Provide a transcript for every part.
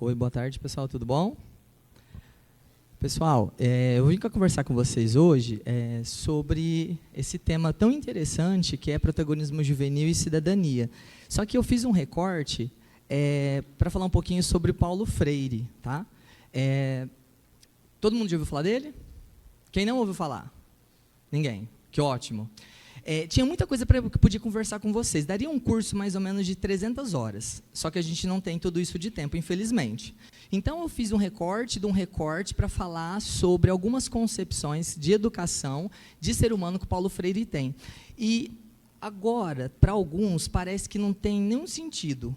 Oi, boa tarde, pessoal, tudo bom? Pessoal, eu vim conversar com vocês hoje sobre esse tema tão interessante que é protagonismo juvenil e cidadania. Só que eu fiz um recorte para falar um pouquinho sobre Paulo Freire, tá? Todo mundo já ouviu falar dele? Quem não ouviu falar? Ninguém. Que ótimo. Tinha muita coisa que eu podia conversar com vocês. Daria um curso mais ou menos de 300 horas. Só que a gente não tem tudo isso de tempo, infelizmente. Então, eu fiz um recorte de um recorte para falar sobre algumas concepções de educação, de ser humano que o Paulo Freire tem. E agora, para alguns, parece que não tem nenhum sentido.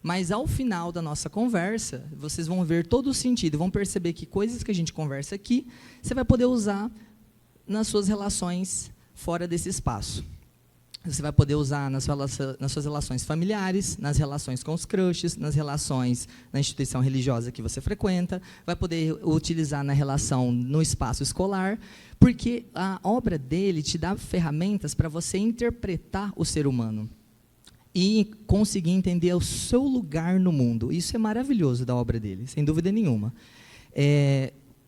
Mas, ao final da nossa conversa, vocês vão ver todo o sentido. Vão perceber que coisas que a gente conversa aqui, você vai poder usar nas suas relações fora desse espaço. Você vai poder usar nas suas relações familiares, nas relações com os crushes, nas relações na instituição religiosa que você frequenta, vai poder utilizar na relação no espaço escolar, porque a obra dele te dá ferramentas para você interpretar o ser humano e conseguir entender o seu lugar no mundo. Isso é maravilhoso da obra dele, sem dúvida nenhuma.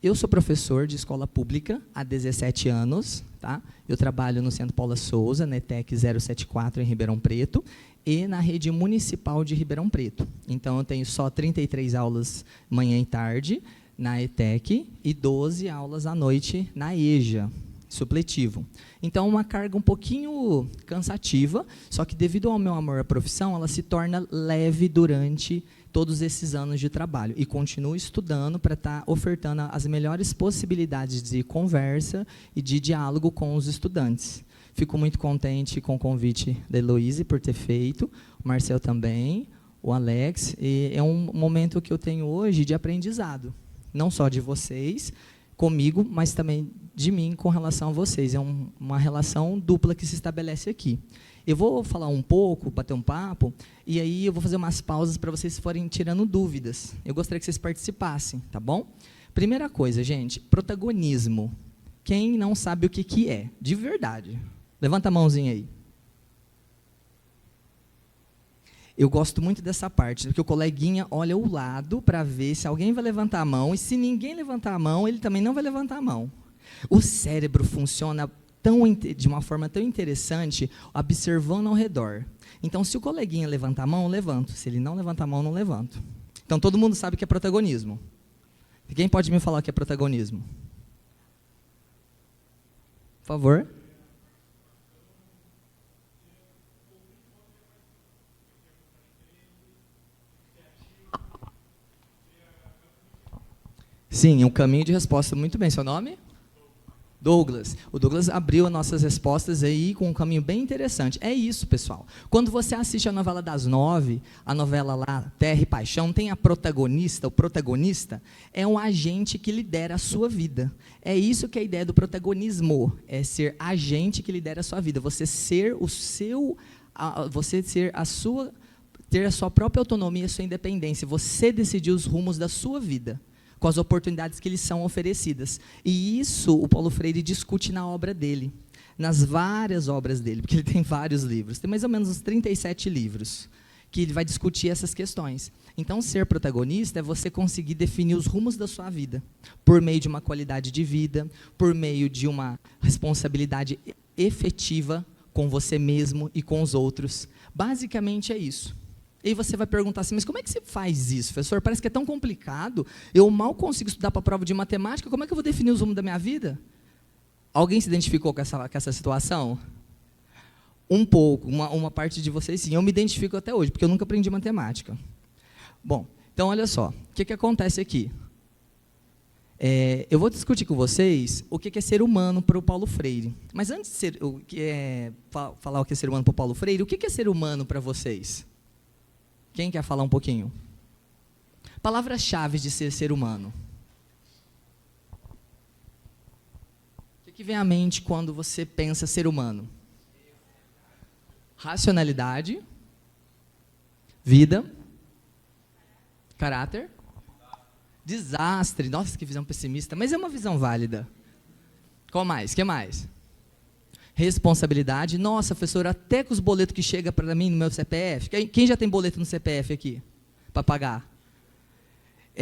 Eu sou professor de escola pública há 17 anos, tá? Eu trabalho no Centro Paula Souza, na ETEC 074, em Ribeirão Preto, e na rede municipal de Ribeirão Preto. Então, eu tenho só 33 aulas manhã e tarde na ETEC e 12 aulas à noite na EJA, supletivo. Então, uma carga um pouquinho cansativa, só que devido ao meu amor à profissão, ela se torna leve durante todos esses anos de trabalho, e continuo estudando para estar ofertando as melhores possibilidades de conversa e de diálogo com os estudantes. Fico muito contente com o convite da Heloíse por ter feito, o Marcel também, o Alex, e é um momento que eu tenho hoje de aprendizado, não só de vocês, comigo, mas também de mim com relação a vocês. É uma relação dupla que se estabelece aqui. Eu vou falar um pouco, bater um papo, e aí eu vou fazer umas pausas para vocês forem tirando dúvidas. Eu gostaria que vocês participassem, tá bom? Primeira coisa, gente, protagonismo. Quem não sabe o que é, de verdade? Levanta a mãozinha aí. Eu gosto muito dessa parte, porque o coleguinha olha o lado para ver se alguém vai levantar a mão, e se ninguém levantar a mão, ele também não vai levantar a mão. O cérebro funciona de uma forma tão interessante, observando ao redor. Então, se o coleguinha levantar a mão, eu levanto. Se ele não levantar a mão, eu não levanto. Então, todo mundo sabe que é protagonismo. Quem pode me falar o que é protagonismo? Por favor. Sim, um caminho de resposta. Muito bem. Seu nome? Douglas. O Douglas abriu as nossas respostas aí com um caminho bem interessante. É isso, pessoal. Quando você assiste a novela das 9, a novela lá, Terra e Paixão, tem a protagonista, o protagonista é um agente que lidera a sua vida. É isso que é a ideia do protagonismo, é ser agente que lidera a sua vida. Você ser ter a sua própria autonomia, a sua independência. Você decidir os rumos da sua vida, com as oportunidades que lhes são oferecidas. E isso o Paulo Freire discute na obra dele, nas várias obras dele, porque ele tem vários livros, tem mais ou menos uns 37 livros, que ele vai discutir essas questões. Então, ser protagonista é você conseguir definir os rumos da sua vida, por meio de uma qualidade de vida, por meio de uma responsabilidade efetiva com você mesmo e com os outros. Basicamente é isso. E aí você vai perguntar assim, mas como é que você faz isso, professor? Parece que é tão complicado, eu mal consigo estudar para a prova de matemática, como é que eu vou definir os rumos da minha vida? Alguém se identificou com essa situação? Um pouco, uma parte de vocês sim, eu me identifico até hoje, porque eu nunca aprendi matemática. Bom, então olha só, o que acontece aqui? Eu vou discutir com vocês o que é ser humano para o Paulo Freire. Mas antes de falar o que é ser humano para o Paulo Freire, o que é ser humano para vocês? Quem quer falar um pouquinho? Palavras-chave de ser humano. O que vem à mente quando você pensa ser humano? Racionalidade, vida, caráter, desastre. Nossa, que visão pessimista, mas é uma visão válida. Qual mais? O que mais? Responsabilidade. Nossa, professor, até com os boletos que chegam para mim no meu CPF. Quem já tem boleto no CPF aqui? Para pagar?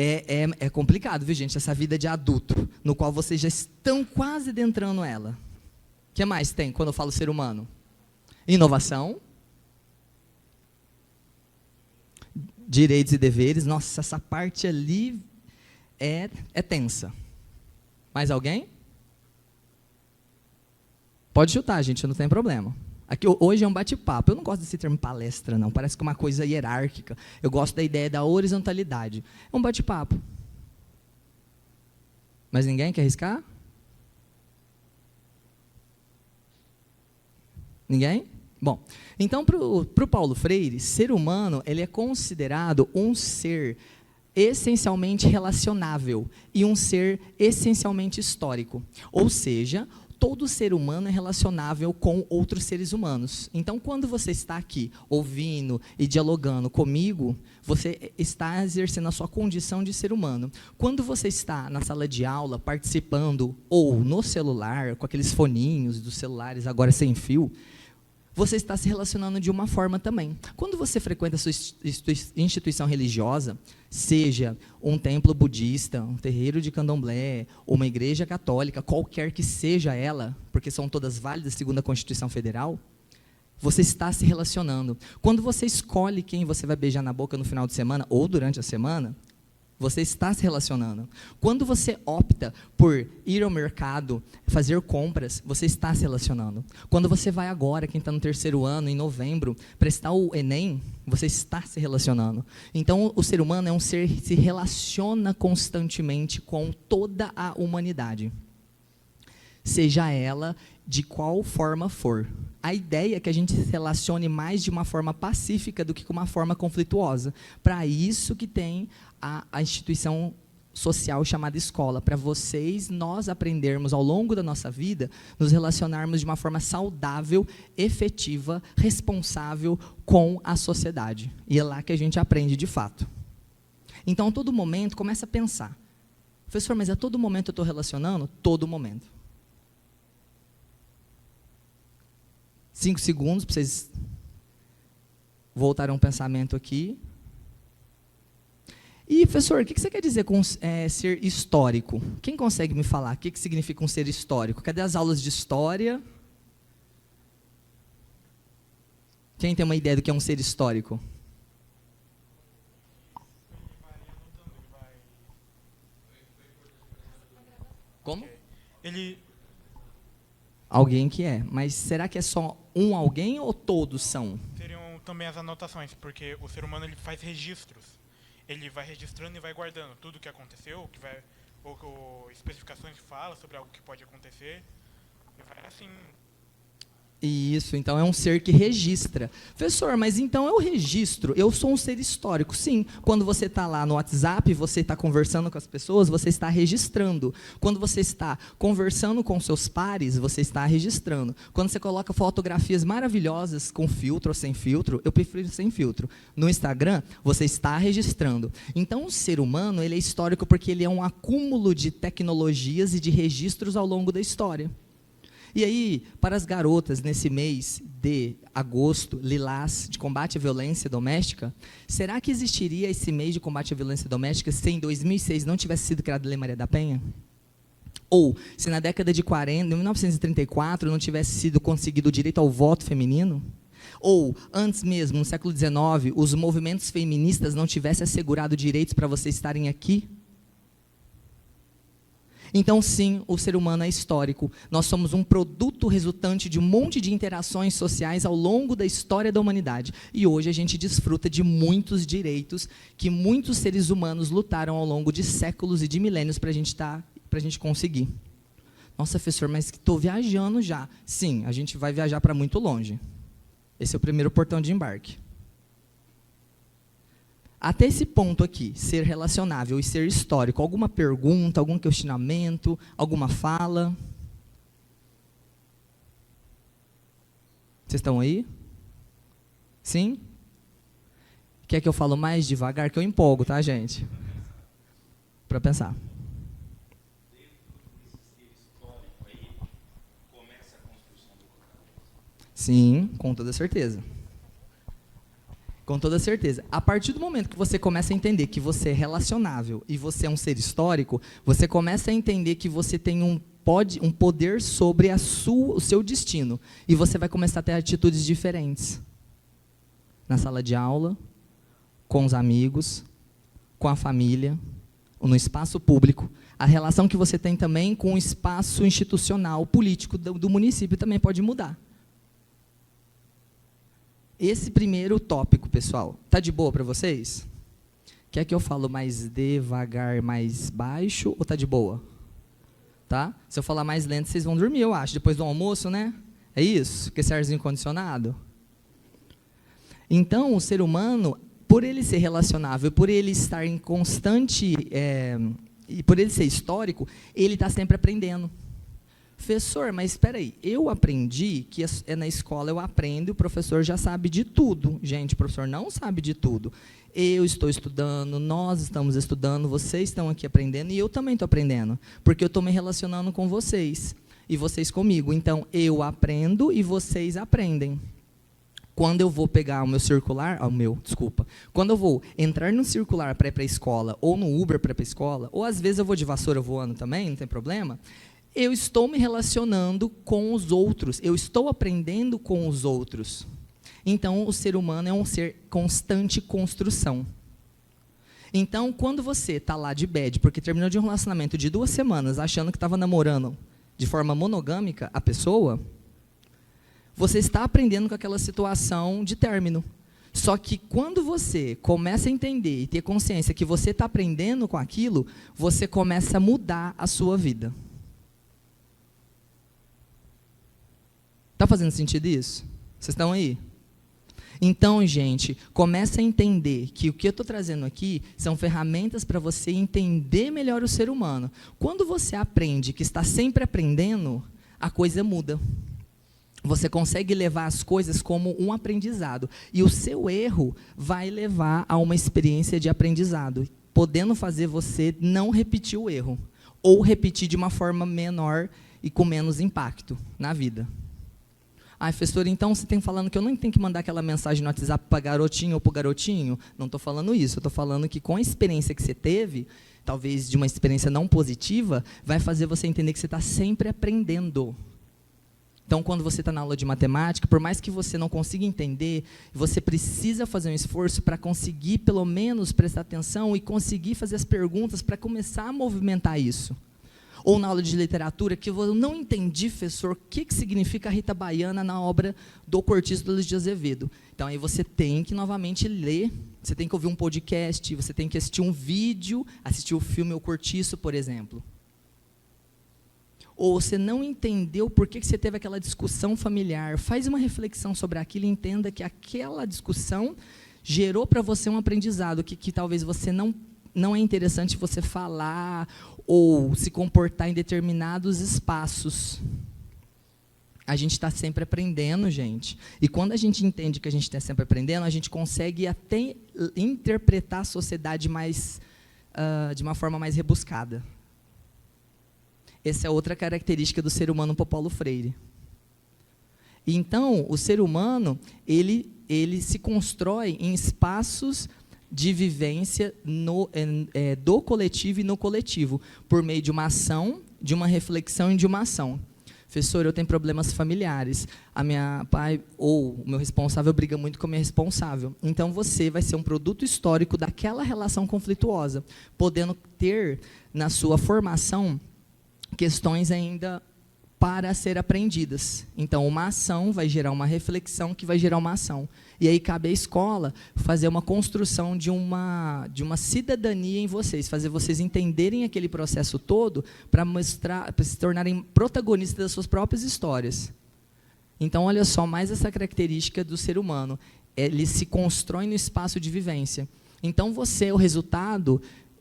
É complicado, viu, gente? Essa vida de adulto, no qual vocês já estão quase adentrando ela. O que mais tem quando eu falo ser humano? Inovação. Direitos e deveres. Nossa, essa parte ali é tensa. Mais alguém? Pode chutar, gente, não tem problema. Aqui, hoje é um bate-papo. Eu não gosto desse termo palestra, não. Parece que é uma coisa hierárquica. Eu gosto da ideia da horizontalidade. É um bate-papo. Mas ninguém quer arriscar? Ninguém? Bom, então, para o Paulo Freire, ser humano ele é considerado um ser essencialmente relacionável e um ser essencialmente histórico. Ou seja, todo ser humano é relacionável com outros seres humanos. Então, quando você está aqui ouvindo e dialogando comigo, você está exercendo a sua condição de ser humano. Quando você está na sala de aula, participando, ou no celular, com aqueles foninhos dos celulares agora sem fio, você está se relacionando de uma forma também. Quando você frequenta a sua instituição religiosa, seja um templo budista, um terreiro de candomblé, uma igreja católica, qualquer que seja ela, porque são todas válidas segundo a Constituição Federal, você está se relacionando. Quando você escolhe quem você vai beijar na boca no final de semana ou durante a semana, você está se relacionando. Quando você opta por ir ao mercado, fazer compras, você está se relacionando. Quando você vai agora, quem está no terceiro ano, em novembro, prestar o Enem, você está se relacionando. Então, o ser humano é um ser que se relaciona constantemente com toda a humanidade. Seja ela de qual forma for. A ideia é que a gente se relacione mais de uma forma pacífica do que com uma forma conflituosa. Para isso que tem a instituição social chamada escola, para nós aprendermos ao longo da nossa vida, nos relacionarmos de uma forma saudável, efetiva, responsável com a sociedade. E é lá que a gente aprende de fato. Então, a todo momento, começa a pensar. Professor, mas a todo momento eu estou relacionando? Todo momento. 5 segundos para vocês voltarem um pensamento aqui. E, professor, o que você quer dizer com ser histórico? Quem consegue me falar? O que significa um ser histórico? Cadê as aulas de história? Quem tem uma ideia do que é um ser histórico? Como? Alguém que é. Mas será que é só um alguém ou todos são? Seriam também as anotações, porque o ser humano ele faz registros. Ele vai registrando e vai guardando tudo o que aconteceu, ou especificações que fala sobre algo que pode acontecer, e vai assim. Isso, então é um ser que registra. Professor, mas então eu registro, eu sou um ser histórico. Sim, quando você está lá no WhatsApp, você está conversando com as pessoas, você está registrando. Quando você está conversando com seus pares, você está registrando. Quando você coloca fotografias maravilhosas com filtro ou sem filtro, eu prefiro sem filtro. No Instagram, você está registrando. Então o ser humano ele é histórico porque ele é um acúmulo de tecnologias e de registros ao longo da história. E aí, para as garotas, nesse mês de agosto, lilás, de combate à violência doméstica, será que existiria esse mês de combate à violência doméstica se em 2006 não tivesse sido criada a Lei Maria da Penha? Ou, se na década de 40, em 1934, não tivesse sido conseguido o direito ao voto feminino? Ou, antes mesmo, no século XIX, os movimentos feministas não tivessem assegurado direitos para vocês estarem aqui? Então, sim, o ser humano é histórico. Nós somos um produto resultante de um monte de interações sociais ao longo da história da humanidade. E hoje a gente desfruta de muitos direitos que muitos seres humanos lutaram ao longo de séculos e de milênios para a gente conseguir. Nossa, professor, mas estou viajando já. Sim, a gente vai viajar para muito longe. Esse é o primeiro portão de embarque. Até esse ponto aqui, ser relacionável e ser histórico, alguma pergunta, algum questionamento, alguma fala? Vocês estão aí? Sim? Quer que eu falo mais devagar? Que eu empolgo, tá, gente? Para pensar. Sim, com toda certeza. Com toda certeza. A partir do momento que você começa a entender que você é relacionável e você é um ser histórico, você começa a entender que você tem um poder sobre o seu destino. E você vai começar a ter atitudes diferentes. Na sala de aula, com os amigos, com a família, no espaço público. A relação que você tem também com o espaço institucional, político do município também pode mudar. Esse primeiro tópico, pessoal, tá de boa para vocês? Quer que eu falo mais devagar, mais baixo, ou tá de boa? Tá? Se eu falar mais lento, vocês vão dormir, eu acho, depois do almoço, né? É isso? Que esse arzinho condicionado? Então, o ser humano, por ele ser relacionável, por ele estar em constante, e por ele ser histórico, ele está sempre aprendendo. Professor, mas espera aí, eu aprendi que na escola eu aprendo e o professor já sabe de tudo. Gente, o professor não sabe de tudo. Eu estou estudando, nós estamos estudando, vocês estão aqui aprendendo e eu também estou aprendendo, porque eu estou me relacionando com vocês e vocês comigo. Então, eu aprendo e vocês aprendem. Quando eu vou pegar o meu circular, quando eu vou entrar no circular para ir para a escola, ou no Uber para ir para a escola, ou às vezes eu vou de vassoura voando também, não tem problema, eu estou me relacionando com os outros, eu estou aprendendo com os outros. Então, o ser humano é um ser constante construção. Então, quando você está lá de bad, porque terminou de um relacionamento de 2 semanas, achando que estava namorando de forma monogâmica a pessoa, você está aprendendo com aquela situação de término. Só que quando você começa a entender e ter consciência que você está aprendendo com aquilo, você começa a mudar a sua vida. Está fazendo sentido isso? Vocês estão aí? Então, gente, começa a entender que o que eu estou trazendo aqui são ferramentas para você entender melhor o ser humano. Quando você aprende que está sempre aprendendo, a coisa muda. Você consegue levar as coisas como um aprendizado. E o seu erro vai levar a uma experiência de aprendizado, podendo fazer você não repetir o erro, ou repetir de uma forma menor e com menos impacto na vida. Ah, professor, então você tem falando que eu não tenho que mandar aquela mensagem no WhatsApp para garotinho ou para o garotinho? Não estou falando isso, eu estou falando que com a experiência que você teve, talvez de uma experiência não positiva, vai fazer você entender que você está sempre aprendendo. Então, quando você está na aula de matemática, por mais que você não consiga entender, você precisa fazer um esforço para conseguir, pelo menos, prestar atenção e conseguir fazer as perguntas para começar a movimentar isso. Ou na aula de literatura, que eu não entendi, professor, o que significa a Rita Baiana na obra do Cortiço do Luiz de Azevedo. Então, aí você tem que, novamente, ler, você tem que ouvir um podcast, você tem que assistir um vídeo, assistir o filme O Cortiço, por exemplo. Ou você não entendeu por que você teve aquela discussão familiar, faz uma reflexão sobre aquilo e entenda que aquela discussão gerou para você um aprendizado, que talvez você não é interessante você falar ou se comportar em determinados espaços. A gente está sempre aprendendo, gente. E quando a gente entende que a gente está sempre aprendendo, a gente consegue até interpretar a sociedade de uma forma mais rebuscada. Essa é outra característica do ser humano para Paulo Freire. Então, o ser humano, ele se constrói em espaços de vivência do coletivo e no coletivo, por meio de uma ação, de uma reflexão e de uma ação. Professor, eu tenho problemas familiares, a minha pai ou o meu responsável briga muito com a minha responsável. Então, você vai ser um produto histórico daquela relação conflituosa, podendo ter na sua formação questões ainda para ser aprendidas. Então, uma ação vai gerar uma reflexão que vai gerar uma ação. E aí cabe à escola fazer uma construção de uma cidadania em vocês, fazer vocês entenderem aquele processo todo para se tornarem protagonistas das suas próprias histórias. Então, olha só, mais essa característica do ser humano. Ele se constrói no espaço de vivência. Então, você é o resultado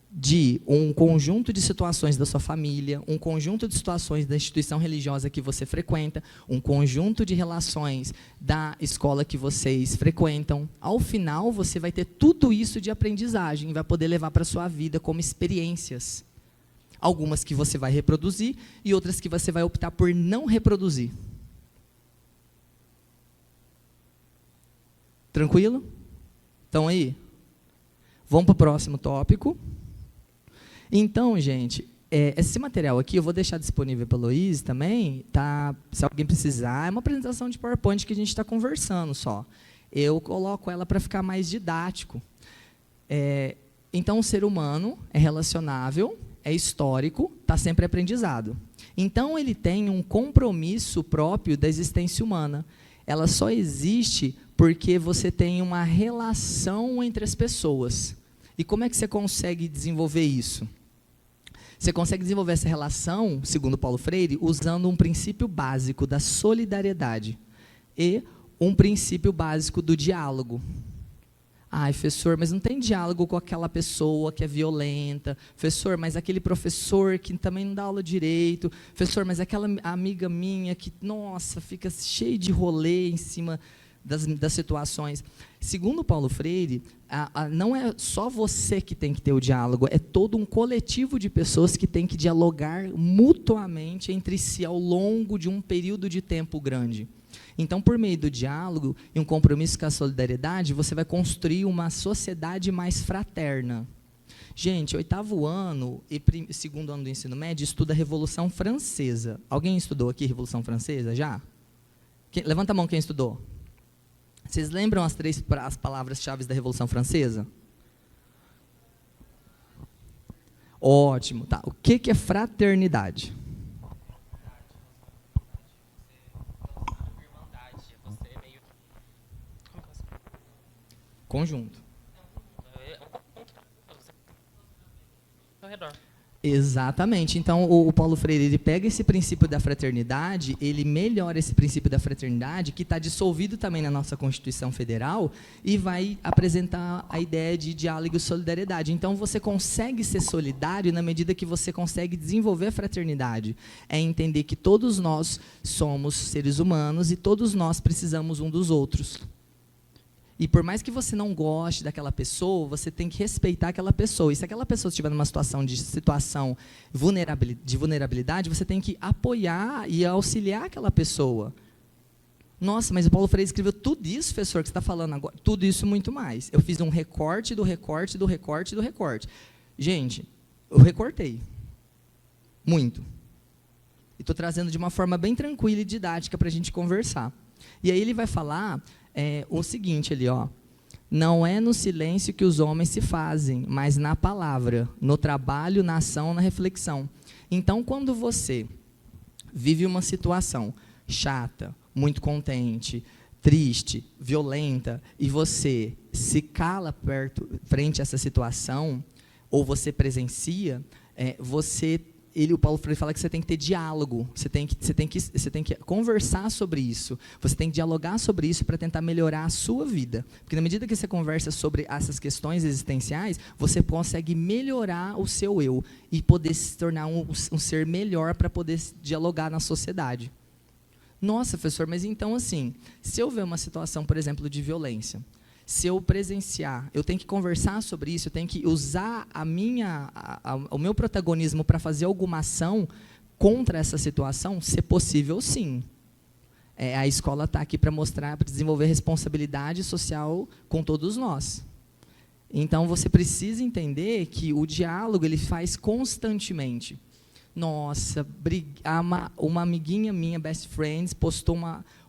de um conjunto de situações da sua família, um conjunto de situações da instituição religiosa que você frequenta, um conjunto de relações da escola que vocês frequentam. Ao final, você vai ter tudo isso de aprendizagem e vai poder levar para a sua vida como experiências. Algumas que você vai reproduzir e outras que você vai optar por não reproduzir. Tranquilo? Estão aí? Vamos para o próximo tópico. Então, gente, esse material aqui eu vou deixar disponível para a Luiz também, tá? Se alguém precisar, é uma apresentação de PowerPoint que a gente está conversando só. Eu coloco ela para ficar mais didático. Então, o ser humano é relacionável, é histórico, está sempre aprendizado. Então, ele tem um compromisso próprio da existência humana. Ela só existe porque você tem uma relação entre as pessoas. E como é que você consegue desenvolver isso? Você consegue desenvolver essa relação, segundo Paulo Freire, usando um princípio básico da solidariedade e um princípio básico do diálogo. Ai, professor, mas não tem diálogo com aquela pessoa que é violenta. Professor, mas aquele professor que também não dá aula direito. Professor, mas aquela amiga minha que, nossa, fica cheio de rolê em cima das situações. Segundo Paulo Freire, não é só você que tem que ter o diálogo, é todo um coletivo de pessoas que tem que dialogar mutuamente entre si ao longo de um período de tempo grande. Então, por meio do diálogo e um compromisso com a solidariedade, você vai construir uma sociedade mais fraterna. Gente, 8º ano e 2º ano do ensino médio estuda a Revolução Francesa. Alguém estudou aqui Revolução Francesa já? Levanta a mão quem estudou. Vocês lembram as palavras-chave da Revolução Francesa? Ótimo. Tá. O que é fraternidade? Conjunto. Ao redor. Exatamente. Então, o Paulo Freire ele pega esse princípio da fraternidade, ele melhora esse princípio da fraternidade, que está dissolvido também na nossa Constituição Federal, e vai apresentar a ideia de diálogo e solidariedade. Então, você consegue ser solidário na medida que você consegue desenvolver a fraternidade. É entender que todos nós somos seres humanos e todos nós precisamos um dos outros. E por mais que você não goste daquela pessoa, você tem que respeitar aquela pessoa. E se aquela pessoa estiver numa situação de vulnerabilidade, você tem que apoiar e auxiliar aquela pessoa. Nossa, mas o Paulo Freire escreveu tudo isso, professor, que você está falando agora. Tudo isso e muito mais. Eu fiz um recorte do recorte do recorte do recorte. Gente, eu recortei. Muito. E estou trazendo de uma forma bem tranquila e didática para a gente conversar. E aí ele vai falar o seguinte ali, ó. Não é no silêncio que os homens se fazem, mas na palavra, no trabalho, na ação, na reflexão. Então, quando você vive uma situação chata, muito contente, triste, violenta, e você se cala frente a essa situação, ou você presencia, o Paulo Freire fala que você tem que ter diálogo, você tem que conversar sobre isso, você tem que dialogar sobre isso para tentar melhorar a sua vida. Porque na medida que você conversa sobre essas questões existenciais, você consegue melhorar o seu eu e poder se tornar um ser melhor para poder dialogar na sociedade. Nossa, professor, mas então assim, se eu ver uma situação, por exemplo, de violência, se eu presenciar, eu tenho que conversar sobre isso, eu tenho que usar o meu protagonismo para fazer alguma ação contra essa situação, se possível, sim. A escola está aqui para mostrar, para desenvolver responsabilidade social com todos nós. Então, você precisa entender que o diálogo ele faz constantemente. Nossa, uma amiguinha minha, best friends, postou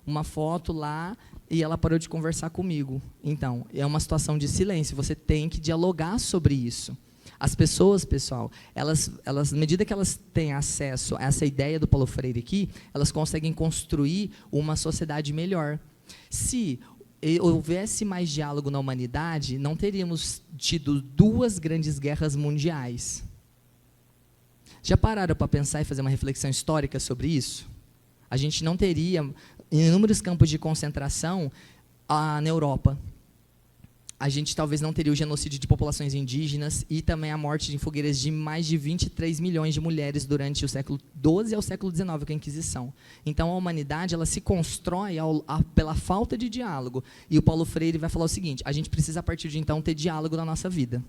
uma foto lá, e ela parou de conversar comigo. Então, é uma situação de silêncio, você tem que dialogar sobre isso. As pessoas, pessoal, elas, à medida que elas têm acesso a essa ideia do Paulo Freire aqui, elas conseguem construir uma sociedade melhor. Se houvesse mais diálogo na humanidade, não teríamos tido 2 grandes guerras mundiais. Já pararam para pensar e fazer uma reflexão histórica sobre isso? A gente não teria inúmeros campos de concentração na Europa. A gente talvez não teria o genocídio de populações indígenas e também a morte em fogueiras de mais de 23 milhões de mulheres durante o século XII ao século XIX, com a Inquisição. Então, a humanidade ela se constrói pela falta de diálogo. E o Paulo Freire vai falar o seguinte, a gente precisa, a partir de então, ter diálogo na nossa vida.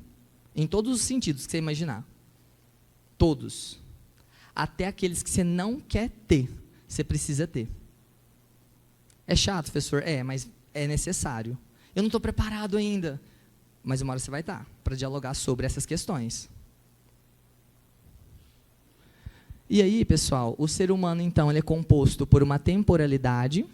Em todos os sentidos que você imaginar. Todos. Até aqueles que você não quer ter, você precisa ter. É chato, professor? Mas é necessário. Eu não estou preparado ainda. mas uma hora você vai estar para dialogar sobre essas questões. E aí, pessoal, o ser humano, então, ele é composto por uma temporalidade,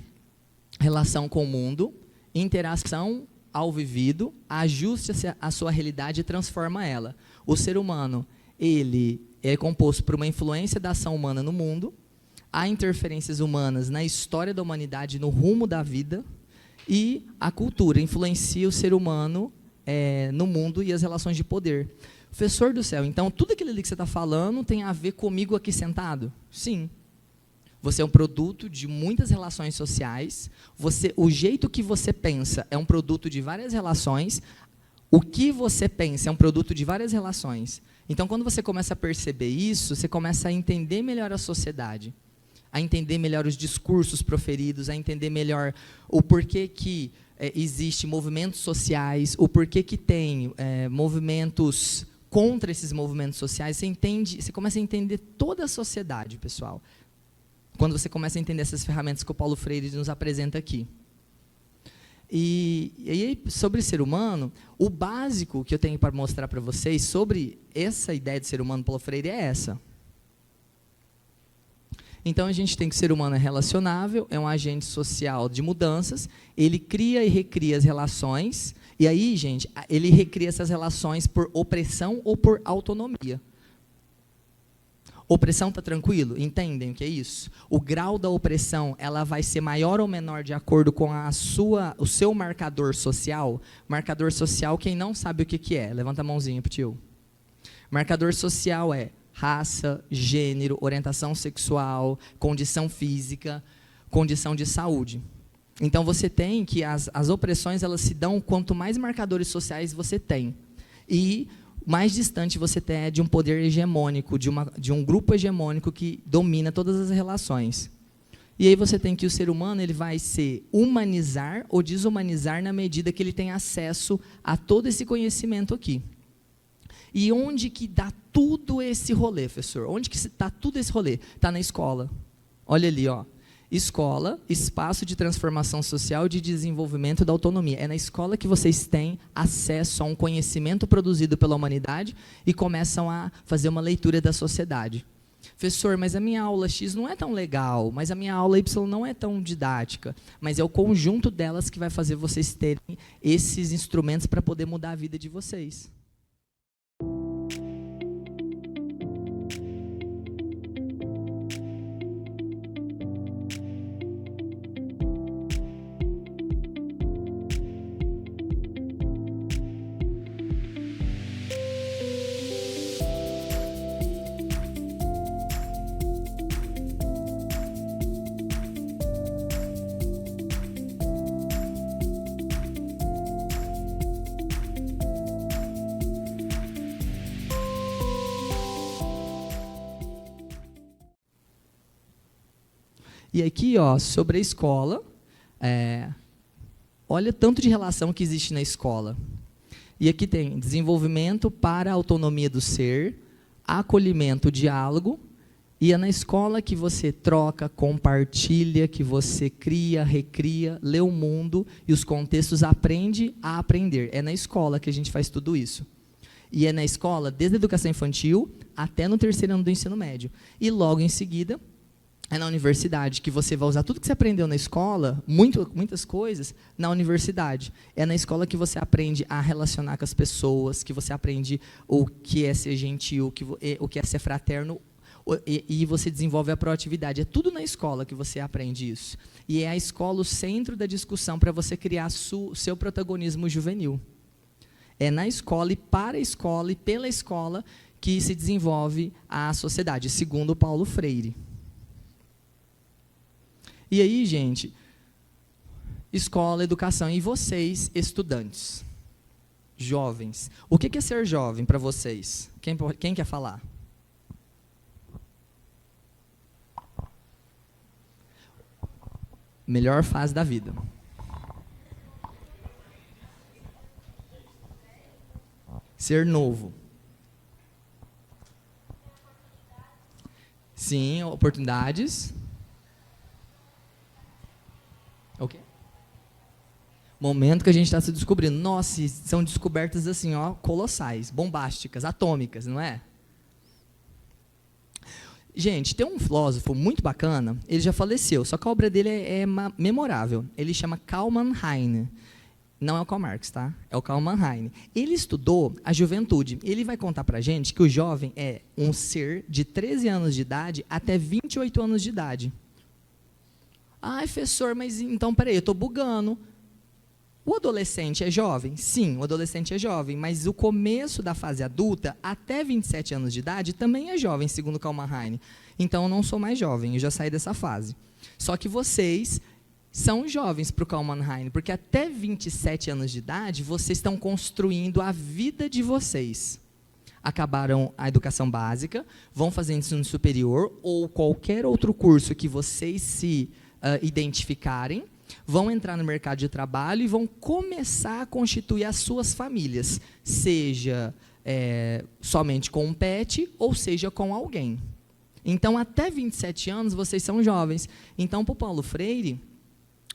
relação com o mundo, interação ao vivido, ajuste-se à sua realidade e transforma ela. O ser humano, ele é composto por uma influência da ação humana no mundo, há interferências humanas na história da humanidade, no rumo da vida, e a cultura influencia o ser humano no mundo e as relações de poder. Professor do céu, então tudo aquilo ali que você está falando tem a ver comigo aqui sentado? Sim. Você é um produto de muitas relações sociais, o jeito que você pensa é um produto de várias relações, o que você pensa é um produto de várias relações. Então, quando você começa a perceber isso, você começa a entender melhor a sociedade, a entender melhor os discursos proferidos, a entender melhor o porquê que existe movimentos sociais, o porquê que tem movimentos contra esses movimentos sociais. Você começa a entender toda a sociedade, pessoal, quando você começa a entender essas ferramentas que o Paulo Freire nos apresenta aqui. E aí, sobre ser humano, o básico que eu tenho para mostrar para vocês sobre essa ideia de ser humano, Paulo Freire, é essa. Então, a gente tem que o ser humano é relacionável, é um agente social de mudanças, ele cria e recria as relações, e aí, gente, ele recria essas relações por opressão ou por autonomia. Opressão está tranquilo? Entendem o que é isso? O grau da opressão, ela vai ser maior ou menor de acordo com o seu marcador social? Marcador social, quem não sabe o que é? Levanta a mãozinha pro tio. Marcador social é raça, gênero, orientação sexual, condição física, condição de saúde. Então, você tem que as opressões, elas se dão quanto mais marcadores sociais você tem. E mais distante você é de um poder hegemônico, de um grupo hegemônico que domina todas as relações. E aí você tem que o ser humano ele vai se humanizar ou desumanizar na medida que ele tem acesso a todo esse conhecimento aqui. E onde que dá tudo esse rolê, professor? Onde que está tudo esse rolê? Está na escola. Olha ali, ó. Escola, espaço de transformação social e de desenvolvimento da autonomia. É na escola que vocês têm acesso a um conhecimento produzido pela humanidade e começam a fazer uma leitura da sociedade. Professor, mas a minha aula X não é tão legal, mas a minha aula Y não é tão didática. Mas é o conjunto delas que vai fazer vocês terem esses instrumentos para poder mudar a vida de vocês. E aqui, ó, sobre a escola, olha tanto de relação que existe na escola. E aqui tem desenvolvimento para a autonomia do ser, acolhimento, diálogo, e é na escola que você troca, compartilha, que você cria, recria, lê o mundo e os contextos, aprende a aprender. É na escola que a gente faz tudo isso. E é na escola, desde a educação infantil até no 3º ano do ensino médio. E logo em seguida, é na universidade, que você vai usar tudo que você aprendeu na escola, muitas coisas, na universidade. É na escola que você aprende a relacionar com as pessoas, que você aprende o que é ser gentil, o que é ser fraterno, e você desenvolve a proatividade. É tudo na escola que você aprende isso. E é a escola o centro da discussão para você criar seu protagonismo juvenil. É na escola e para a escola e pela escola que se desenvolve a sociedade, segundo Paulo Freire. E aí, gente, escola, educação, e vocês, estudantes, jovens, o que é ser jovem para vocês? Quem quer falar? Melhor fase da vida. Ser novo. Sim, oportunidades. O quê? Momento que a gente está se descobrindo. Nossa, e são descobertas assim, ó, colossais, bombásticas, atômicas, não é? Gente, tem um filósofo muito bacana, ele já faleceu, só que a obra dele é memorável. Ele chama Karl Mannheim. Não é o Karl Marx, tá? É o Karl Mannheim. Ele estudou a juventude. Ele vai contar para a gente que o jovem é um ser de 13 anos de idade até 28 anos de idade. Ai, professor, mas então, peraí, eu estou bugando. O adolescente é jovem? Sim, o adolescente é jovem, mas o começo da fase adulta, até 27 anos de idade, também é jovem, segundo Karl Mannheim. Então, eu não sou mais jovem, eu já saí dessa fase. Só que vocês são jovens para o Karl Mannheim, porque até 27 anos de idade, vocês estão construindo a vida de vocês. Acabaram a educação básica, vão fazer ensino superior, ou qualquer outro curso que vocês se identificarem, vão entrar no mercado de trabalho e vão começar a constituir as suas famílias, seja somente com um pet, ou seja com alguém. Então, até 27 anos, vocês são jovens. Então, para o Paulo Freire,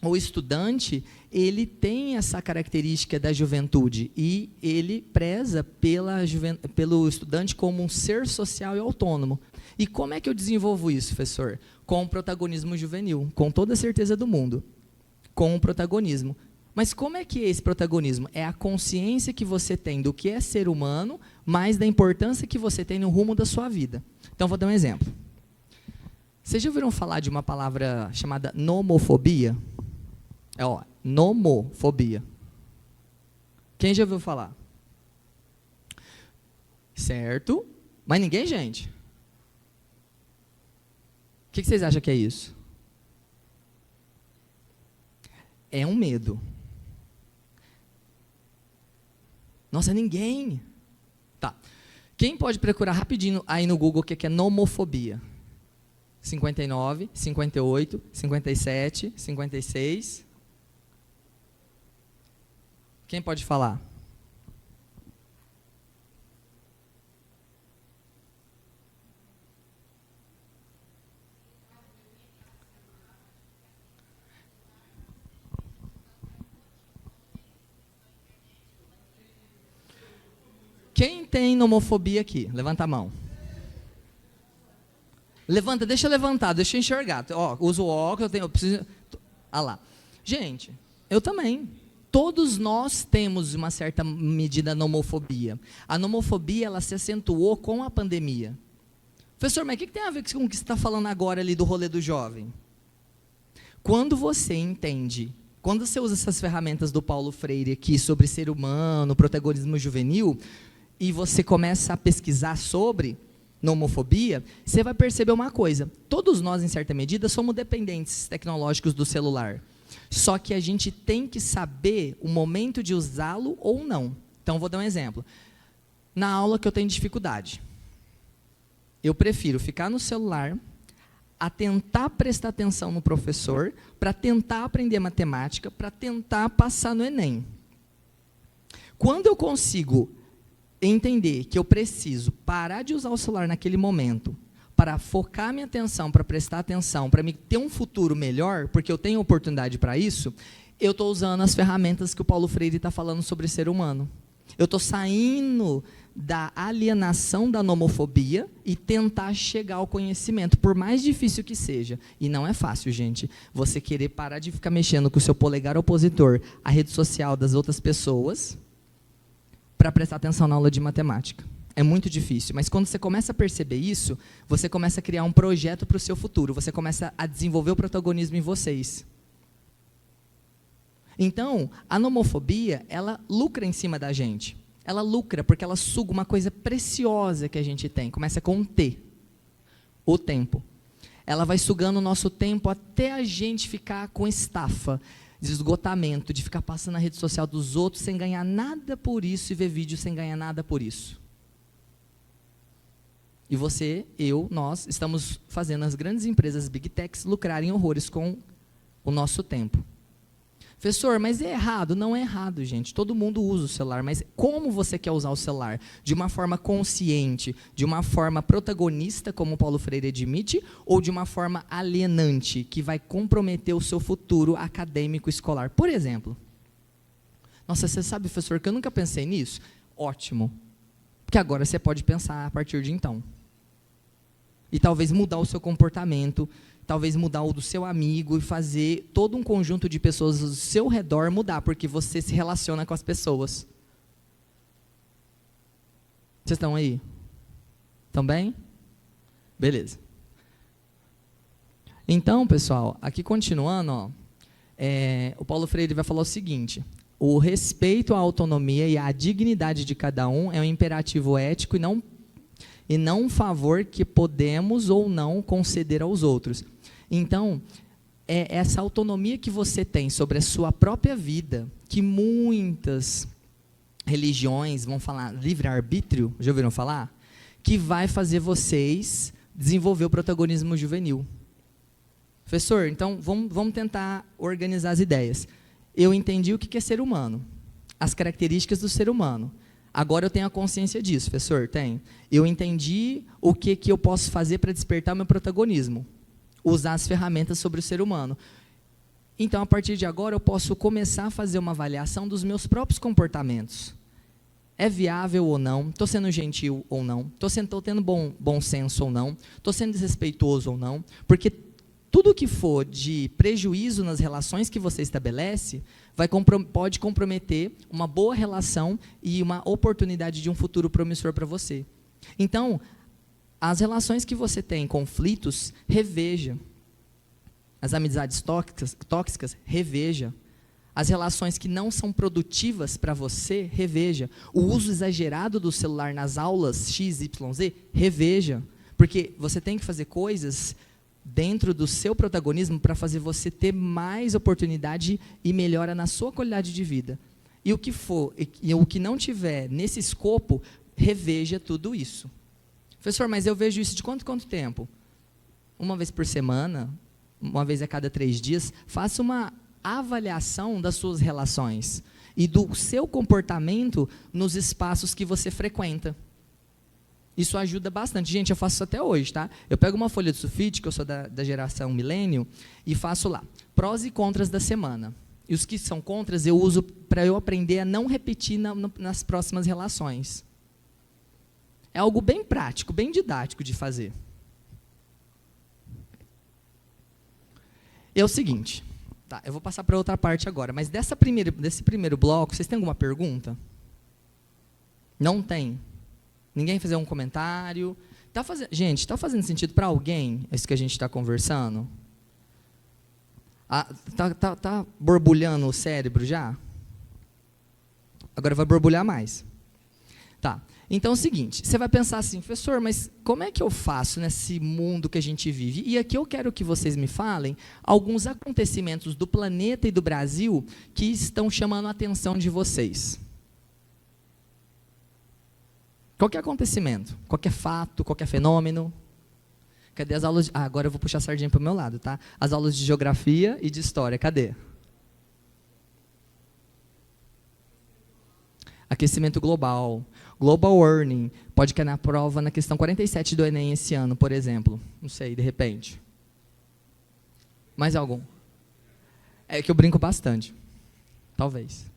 o estudante, ele tem essa característica da juventude e ele preza pelo estudante como um ser social e autônomo. E como é que eu desenvolvo isso, professor? Com o protagonismo juvenil, com toda a certeza do mundo. Com o protagonismo. Mas como é que é esse protagonismo? É a consciência que você tem do que é ser humano, mais da importância que você tem no rumo da sua vida. Então, vou dar um exemplo. Vocês já ouviram falar de uma palavra chamada nomofobia? Nomofobia. Quem já ouviu falar? Certo. Mas ninguém, gente? O que vocês acham que é isso? É um medo. Nossa, ninguém. Tá. Quem pode procurar rapidinho aí no Google o que é nomofobia? 59, 58, 57, 56. Quem pode falar? Quem tem nomofobia aqui? Levanta a mão. Levanta, deixa levantar, deixa eu enxergar. Ó, uso óculos, eu preciso... Ah lá. Gente, eu também. Todos nós temos uma certa medida de nomofobia. A nomofobia, ela se acentuou com a pandemia. Professor, mas o que tem a ver com o que você está falando agora ali do rolê do jovem? Quando você entende, quando você usa essas ferramentas do Paulo Freire aqui sobre ser humano, protagonismo juvenil, e você começa a pesquisar sobre nomofobia, você vai perceber uma coisa. Todos nós, em certa medida, somos dependentes tecnológicos do celular. Só que a gente tem que saber o momento de usá-lo ou não. Então, vou dar um exemplo. Na aula que eu tenho dificuldade, eu prefiro ficar no celular, a tentar prestar atenção no professor, para tentar aprender matemática, para tentar passar no Enem. Quando eu consigo entender que eu preciso parar de usar o celular naquele momento, para focar minha atenção, para prestar atenção, para me ter um futuro melhor, porque eu tenho oportunidade para isso, eu estou usando as ferramentas que o Paulo Freire está falando sobre ser humano. Eu estou saindo da alienação da nomofobia e tentar chegar ao conhecimento, por mais difícil que seja. E não é fácil, gente. Você querer parar de ficar mexendo com o seu polegar opositor, a rede social das outras pessoas, para prestar atenção na aula de matemática. É muito difícil, mas quando você começa a perceber isso, você começa a criar um projeto para o seu futuro, você começa a desenvolver o protagonismo em vocês. Então, a nomofobia, ela lucra em cima da gente. Ela lucra porque ela suga uma coisa preciosa que a gente tem, começa com um T, o tempo. Ela vai sugando o nosso tempo até a gente ficar com estafa, de esgotamento, de ficar passando na rede social dos outros sem ganhar nada por isso e ver vídeo sem ganhar nada por isso. E você, eu, nós, estamos fazendo as grandes empresas Big Techs lucrarem horrores com o nosso tempo. Professor, mas é errado? Não é errado, gente. Todo mundo usa o celular, mas como você quer usar o celular? De uma forma consciente, de uma forma protagonista, como o Paulo Freire admite, ou de uma forma alienante, que vai comprometer o seu futuro acadêmico escolar? Por exemplo, Nossa, você sabe, professor, que eu nunca pensei nisso? Ótimo. Porque agora você pode pensar a partir de então. E talvez mudar o seu comportamento, talvez mudar o do seu amigo e fazer todo um conjunto de pessoas ao seu redor mudar, porque você se relaciona com as pessoas. Vocês estão aí? Estão bem? Beleza. Então, pessoal, aqui continuando, ó, o Paulo Freire vai falar o seguinte: o respeito à autonomia e à dignidade de cada um é um imperativo ético e não um favor que podemos ou não conceder aos outros. Então, é essa autonomia que você tem sobre a sua própria vida, que muitas religiões vão falar livre-arbítrio, já ouviram falar? Que vai fazer vocês desenvolver o protagonismo juvenil. Professor, então vamos tentar organizar as ideias. Eu entendi o que é ser humano, as características do ser humano. Agora eu tenho a consciência disso, professor, tem. Eu entendi o que eu posso fazer para despertar o meu protagonismo. Usar as ferramentas sobre o ser humano. Então, a partir de agora, eu posso começar a fazer uma avaliação dos meus próprios comportamentos. É viável ou não? Estou sendo gentil ou não? Estou tendo bom senso ou não? Estou sendo desrespeitoso ou não? Porque tudo que for de prejuízo nas relações que você estabelece pode comprometer uma boa relação e uma oportunidade de um futuro promissor para você. Então, as relações que você tem conflitos, reveja. As amizades tóxicas, reveja. As relações que não são produtivas para você, reveja. O uso exagerado do celular nas aulas XYZ, reveja. Porque você tem que fazer coisas dentro do seu protagonismo para fazer você ter mais oportunidade e melhora na sua qualidade de vida. E o que for, e o que não tiver nesse escopo, reveja tudo isso. Professor, mas eu vejo isso de quanto tempo? Uma vez por semana, uma vez a cada 3 dias, faça uma avaliação das suas relações e do seu comportamento nos espaços que você frequenta. Isso ajuda bastante. Gente, eu faço isso até hoje, tá? Eu pego uma folha de sulfite, que eu sou da geração milênio, e faço lá, prós e contras da semana. E os que são contras eu uso para eu aprender a não repetir nas próximas relações. É algo bem prático, bem didático de fazer. É o seguinte, tá, eu vou passar para outra parte agora, mas desse primeiro bloco, vocês têm alguma pergunta? Não tem? Ninguém fazer um comentário? Gente, está fazendo sentido para alguém isso que a gente está conversando? Tá borbulhando o cérebro já? Agora vai borbulhar mais. Tá. Então é o seguinte, você vai pensar assim, professor, mas como é que eu faço nesse mundo que a gente vive? E aqui eu quero que vocês me falem alguns acontecimentos do planeta e do Brasil que estão chamando a atenção de vocês. Qualquer acontecimento, qualquer fato, qualquer fenômeno. Cadê as aulas? Agora eu vou puxar a sardinha para o meu lado, tá? As aulas de geografia e de história, cadê? Aquecimento global. Global warming, pode cair na prova na questão 47 do Enem esse ano, por exemplo. Não sei, de repente. Mais algum? É que eu brinco bastante. Talvez.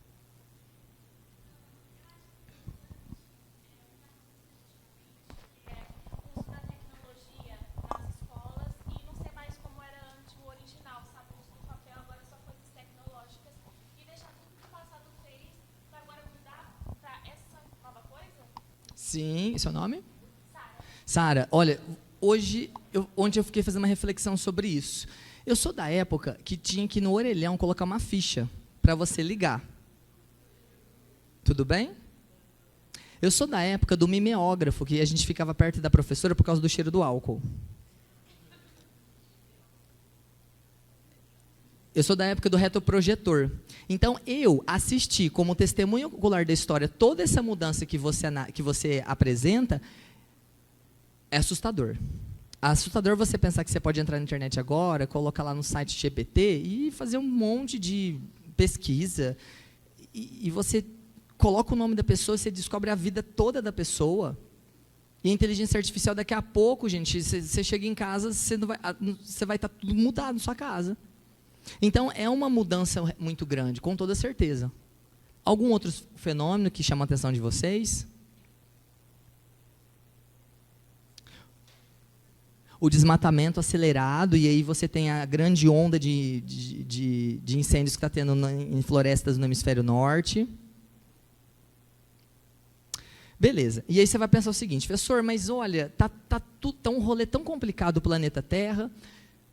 Sim, seu nome? Sara, olha, ontem eu fiquei fazendo uma reflexão sobre isso. Eu sou da época que tinha que no orelhão colocar uma ficha para você ligar. Tudo bem? Eu sou da época do mimeógrafo, que a gente ficava perto da professora por causa do cheiro do álcool. Eu sou da época do retroprojetor. Então, eu assisti como testemunho ocular da história toda essa mudança que você apresenta, é assustador. É assustador você pensar que você pode entrar na internet agora, colocar lá no site GPT e fazer um monte de pesquisa, e você coloca o nome da pessoa, você descobre a vida toda da pessoa. E a inteligência artificial, daqui a pouco, gente, você chega em casa, você vai estar tudo mudado na sua casa. Então, é uma mudança muito grande, com toda certeza. Algum outro fenômeno que chama a atenção de vocês? O desmatamento acelerado, e aí você tem a grande onda de incêndios que está tendo em florestas no hemisfério norte. Beleza. E aí você vai pensar o seguinte, professor, mas olha, tá um rolê tão complicado o planeta Terra.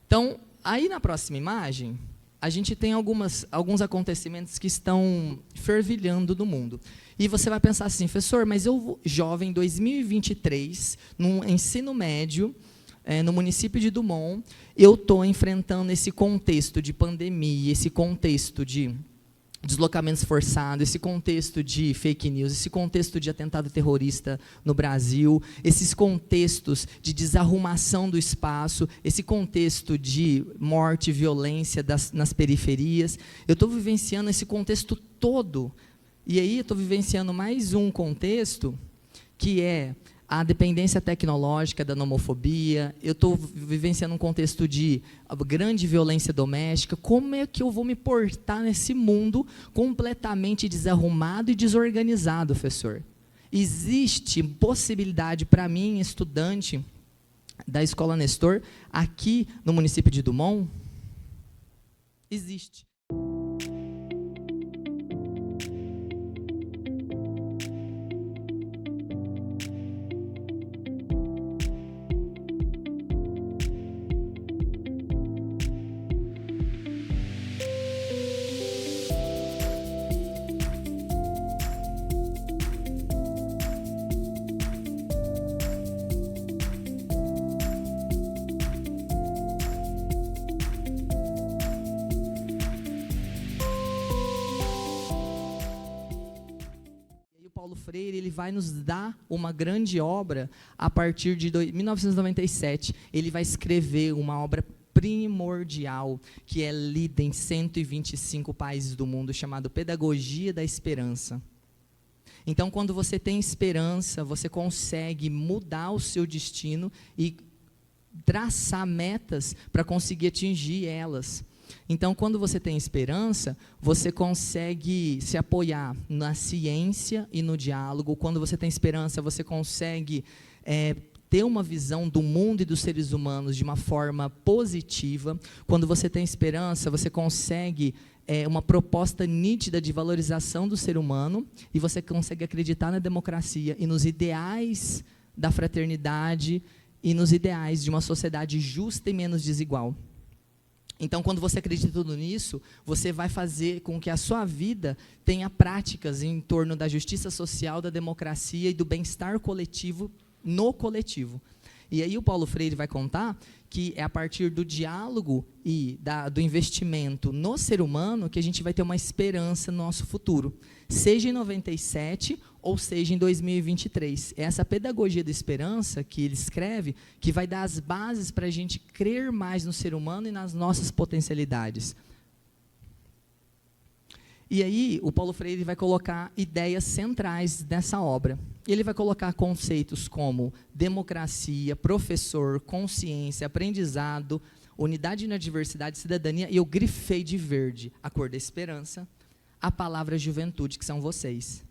Então, aí na próxima imagem, a gente tem alguns acontecimentos que estão fervilhando no mundo. E você vai pensar assim, professor, mas eu, jovem, 2023, no ensino médio, no município de Dumont, eu estou enfrentando esse contexto de pandemia, esse contexto de deslocamentos forçados, esse contexto de fake news, esse contexto de atentado terrorista no Brasil, esses contextos de desarrumação do espaço, esse contexto de morte e violência nas periferias. Eu estou vivenciando esse contexto todo. E aí eu estou vivenciando mais um contexto que é a dependência tecnológica da nomofobia, eu estou vivenciando um contexto de grande violência doméstica. Como é que eu vou me portar nesse mundo completamente desarrumado e desorganizado, professor? Existe possibilidade para mim, estudante da Escola Nestor, aqui no município de Dumont? Existe. Paulo Freire, ele vai nos dar uma grande obra a partir de 1997. Ele vai escrever uma obra primordial, que é lida em 125 países do mundo, chamado Pedagogia da Esperança. Então, quando você tem esperança, você consegue mudar o seu destino e traçar metas para conseguir atingir elas. Então, quando você tem esperança, você consegue se apoiar na ciência e no diálogo. Quando você tem esperança, você consegue ter uma visão do mundo e dos seres humanos de uma forma positiva. Quando você tem esperança, você consegue uma proposta nítida de valorização do ser humano, e você consegue acreditar na democracia e nos ideais da fraternidade e nos ideais de uma sociedade justa e menos desigual. Então, quando você acredita tudo nisso, você vai fazer com que a sua vida tenha práticas em torno da justiça social, da democracia e do bem-estar coletivo no coletivo. E aí o Paulo Freire vai contar que é a partir do diálogo e do investimento no ser humano que a gente vai ter uma esperança no nosso futuro, seja em 97 ou seja em 2023. É essa pedagogia da esperança que ele escreve que vai dar as bases para a gente crer mais no ser humano e nas nossas potencialidades. E aí o Paulo Freire vai colocar ideias centrais dessa obra. Ele vai colocar conceitos como democracia, professor, consciência, aprendizado, unidade na diversidade, cidadania, e eu grifei de verde a cor da esperança, a palavra juventude, que são vocês.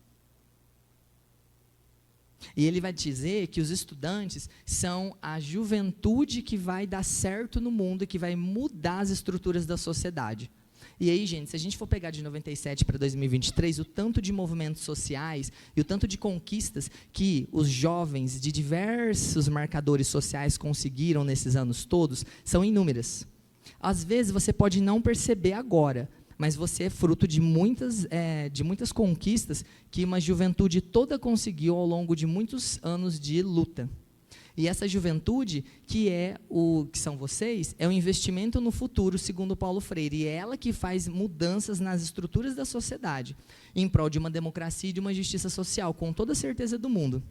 E ele vai dizer que os estudantes são a juventude que vai dar certo no mundo e que vai mudar as estruturas da sociedade. E aí, gente, se a gente for pegar de 97 para 2023, o tanto de movimentos sociais e o tanto de conquistas que os jovens de diversos marcadores sociais conseguiram nesses anos todos, são inúmeras. Às vezes, você pode não perceber agora, mas você é fruto de muitas conquistas que uma juventude toda conseguiu ao longo de muitos anos de luta. E essa juventude, que são vocês, é um investimento no futuro, segundo Paulo Freire, e é ela que faz mudanças nas estruturas da sociedade, em prol de uma democracia e de uma justiça social, com toda a certeza do mundo.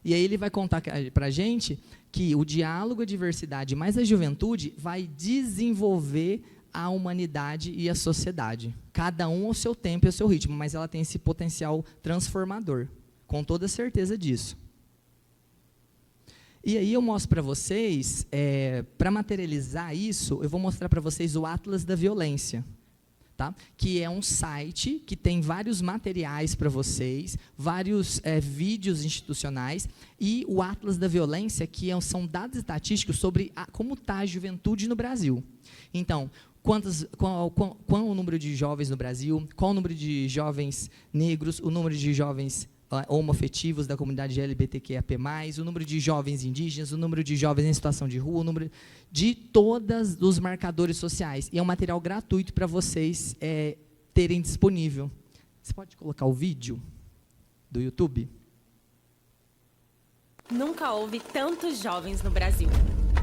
E aí ele vai contar para a gente que o diálogo, a diversidade, mais a juventude, vai desenvolver a humanidade e a sociedade. Cada um ao seu tempo e ao seu ritmo, mas ela tem esse potencial transformador, com toda a certeza disso. E aí eu mostro para vocês, para materializar isso, eu vou mostrar para vocês o Atlas da Violência. tá? Que é um site que tem vários materiais para vocês, vários vídeos institucionais, e o Atlas da Violência, que são dados estatísticos sobre como está a juventude no Brasil. Então, qual o número de jovens no Brasil, qual o número de jovens negros, o número de jovens homoafetivos da comunidade LGBTQIAP+, o número de jovens indígenas, o número de jovens em situação de rua, o número de todos os marcadores sociais. E é um material gratuito para vocês terem disponível. Você pode colocar o vídeo do YouTube? Nunca houve tantos jovens no Brasil.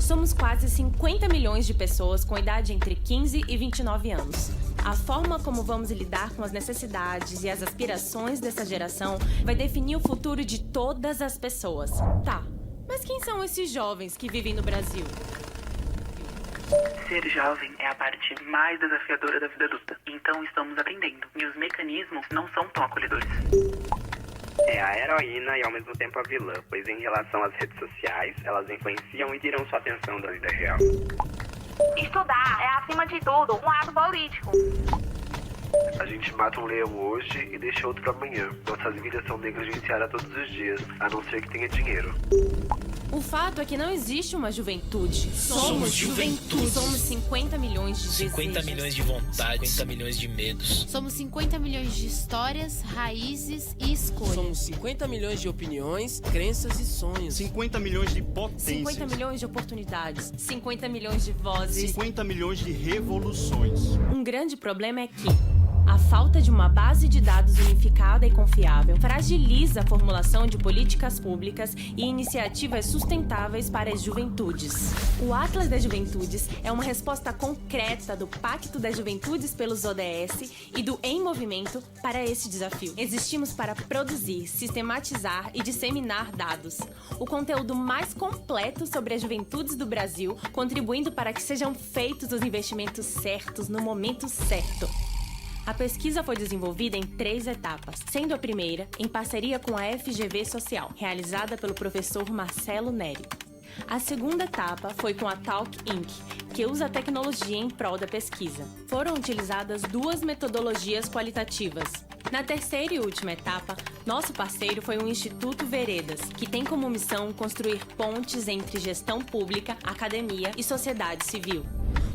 Somos quase 50 milhões de pessoas com idade entre 15 e 29 anos. A forma como vamos lidar com as necessidades e as aspirações dessa geração vai definir o futuro de todas as pessoas. Tá, mas quem são esses jovens que vivem no Brasil? Ser jovem é a parte mais desafiadora da vida adulta. Então estamos aprendendo. E os mecanismos não são tão acolhedores. É a heroína e ao mesmo tempo a vilã, pois em relação às redes sociais, elas influenciam e tiram sua atenção da vida real. Estudar é, acima de tudo, um ato político. A gente mata um leão hoje e deixa outro para amanhã. Nossas vidas são negligenciadas todos os dias, a não ser que tenha dinheiro. O fato é que não existe uma juventude. Somos juventude. Somos 50 milhões de 50 desejos. milhões de vontades, 50 milhões de medos. Somos 50 milhões de histórias, raízes e escolhas. Somos 50 milhões de opiniões, crenças e sonhos. 50 milhões de potências. 50 milhões de oportunidades. 50 milhões de vozes. 50 milhões de revoluções. Um grande problema é que a falta de uma base de dados unificada e confiável fragiliza a formulação de políticas públicas e iniciativas sustentáveis para as juventudes. O Atlas das Juventudes é uma resposta concreta do Pacto das Juventudes pelos ODS e do Em Movimento para esse desafio. Existimos para produzir, sistematizar e disseminar dados. O conteúdo mais completo sobre as juventudes do Brasil, contribuindo para que sejam feitos os investimentos certos no momento certo. A pesquisa foi desenvolvida em 3 etapas, sendo a primeira em parceria com a FGV Social, realizada pelo professor Marcelo Neri. A segunda etapa foi com a Talk Inc., que usa a tecnologia em prol da pesquisa. Foram utilizadas 2 metodologias qualitativas. Na terceira e última etapa, nosso parceiro foi o Instituto Veredas, que tem como missão construir pontes entre gestão pública, academia e sociedade civil.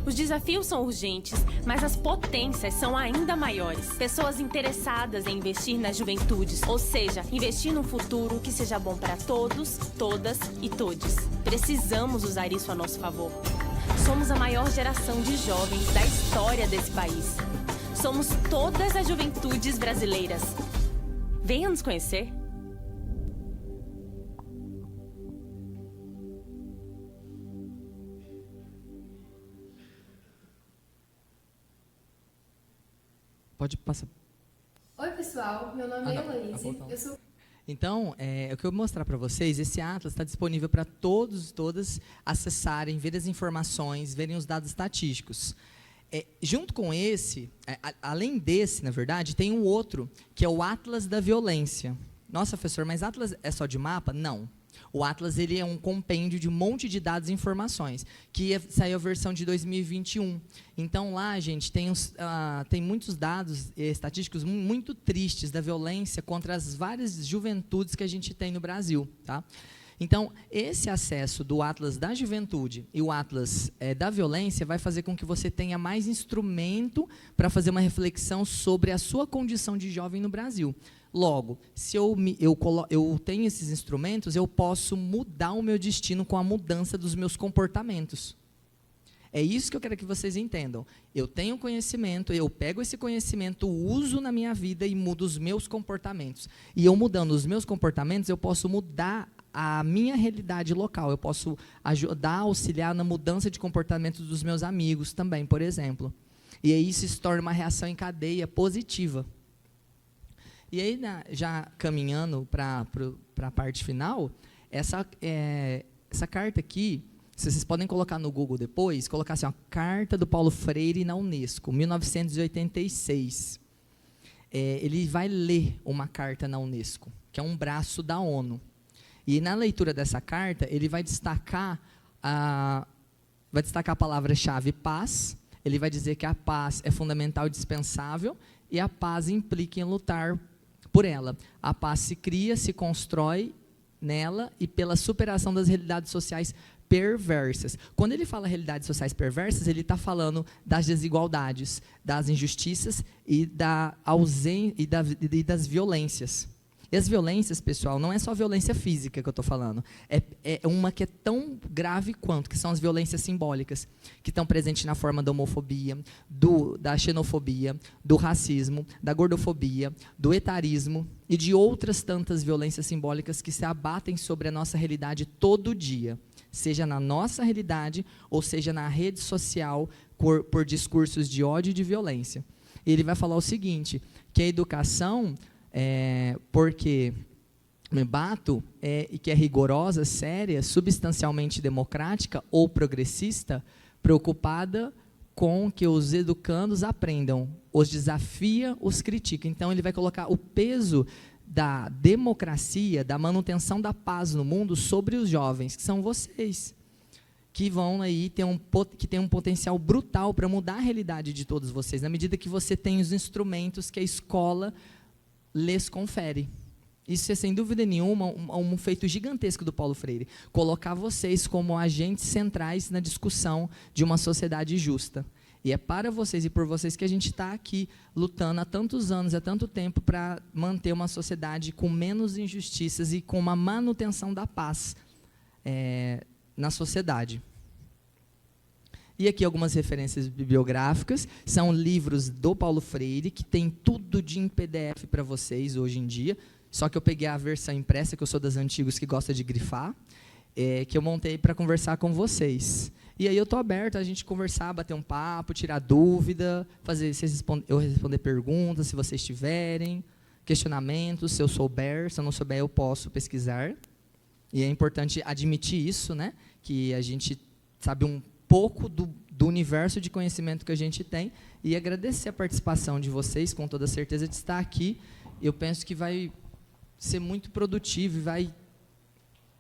Os desafios são urgentes, mas as potências são ainda maiores. Pessoas interessadas em investir nas juventudes, ou seja, investir num futuro que seja bom para todos, todas e todes. Precisamos usar isso a nosso favor. Somos a maior geração de jovens da história desse país. Somos todas as juventudes brasileiras. Venha nos conhecer. Pode passar. Oi, pessoal. Meu nome é Heloise. Eu sou... Então, o que eu vou mostrar para vocês, esse Atlas está disponível para todos e todas acessarem, ver as informações, verem os dados estatísticos. Junto com esse, além desse, na verdade, tem um outro, que é o Atlas da Violência. Nossa, professor, mas Atlas é só de mapa? Não. O Atlas ele é um compêndio de um monte de dados e informações, que saiu a versão de 2021. Então, lá, gente, tem muitos dados estatísticos muito tristes da violência contra as várias juventudes que a gente tem no Brasil. Tá? Então, esse acesso do Atlas da Juventude e o Atlas da Violência vai fazer com que você tenha mais instrumento para fazer uma reflexão sobre a sua condição de jovem no Brasil. Logo, se eu tenho esses instrumentos, eu posso mudar o meu destino com a mudança dos meus comportamentos. É isso que eu quero que vocês entendam. Eu tenho conhecimento, eu pego esse conhecimento, uso na minha vida e mudo os meus comportamentos. E eu mudando os meus comportamentos, eu posso mudar a minha realidade local. Eu posso ajudar, auxiliar na mudança de comportamento dos meus amigos também, por exemplo. E aí isso se torna uma reação em cadeia positiva. E aí, já caminhando para a parte final, essa carta aqui, vocês podem colocar no Google depois, colocar assim, ó, Carta do Paulo Freire na Unesco, 1986. Ele vai ler uma carta na Unesco, que é um braço da ONU. E na leitura dessa carta, ele vai destacar a palavra-chave paz, ele vai dizer que a paz é fundamental e dispensável, e a paz implica em lutar por ela. A paz se cria, se constrói nela e pela superação das realidades sociais perversas. Quando ele fala realidades sociais perversas, ele está falando das desigualdades, das injustiças e da ausência e das violências. E as violências, pessoal, não é só violência física que eu estou falando. É uma que é tão grave quanto, que são as violências simbólicas, que estão presentes na forma da homofobia, da xenofobia, do racismo, da gordofobia, do etarismo e de outras tantas violências simbólicas que se abatem sobre a nossa realidade todo dia, seja na nossa realidade ou seja na rede social por discursos de ódio e de violência. E ele vai falar o seguinte, que a educação... porque me bato e que é rigorosa, séria, substancialmente democrática ou progressista, preocupada com que os educandos aprendam, os desafia, os critica. Então, ele vai colocar o peso da democracia, da manutenção da paz no mundo sobre os jovens, que são vocês, que vão aí que tem um potencial brutal para mudar a realidade de todos vocês, na medida que você tem os instrumentos que a escola lhes confere. Isso é, sem dúvida nenhuma, um feito gigantesco do Paulo Freire. Colocar vocês como agentes centrais na discussão de uma sociedade justa. E é para vocês e por vocês que a gente está aqui lutando há tantos anos, há tanto tempo, para manter uma sociedade com menos injustiças e com uma manutenção da paz na sociedade. E aqui algumas referências bibliográficas, são livros do Paulo Freire, que tem tudo em PDF para vocês hoje em dia, só que eu peguei a versão impressa, que eu sou das antigas que gosta de grifar, que eu montei para conversar com vocês. E aí eu estou aberto a gente conversar, bater um papo, tirar dúvida, eu responder perguntas, se vocês tiverem, questionamentos, se eu souber, se eu não souber eu posso pesquisar. E é importante admitir isso, né, que a gente sabe um pouco do universo de conhecimento que a gente tem, e agradecer a participação de vocês, com toda certeza, de estar aqui. Eu penso que vai ser muito produtivo e vai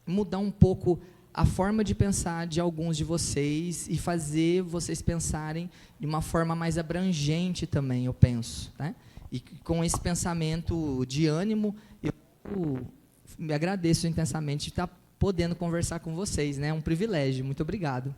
mudar um pouco a forma de pensar de alguns de vocês e fazer vocês pensarem de uma forma mais abrangente também, eu penso, né? E com esse pensamento de ânimo, eu me agradeço intensamente de estar podendo conversar com vocês, né? É um privilégio. Muito obrigado.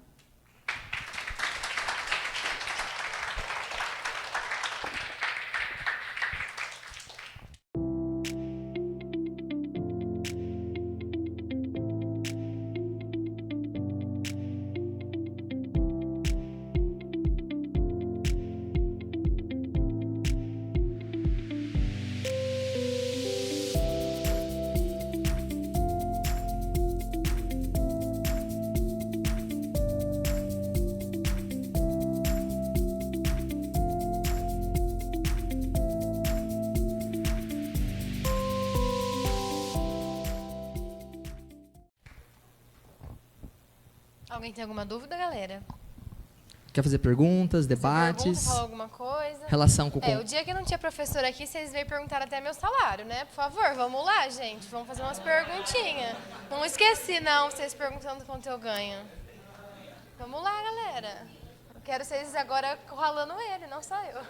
Alguém tem alguma dúvida, galera? Quer fazer perguntas, debates? Falar alguma coisa? Relação com o dia que não tinha professor aqui, vocês veio perguntar até meu salário, né? Por favor, vamos lá, gente. Vamos fazer umas perguntinhas. Não esqueci, não, vocês perguntando quanto eu ganho. Vamos lá, galera. Eu quero vocês agora ralando ele, não só eu.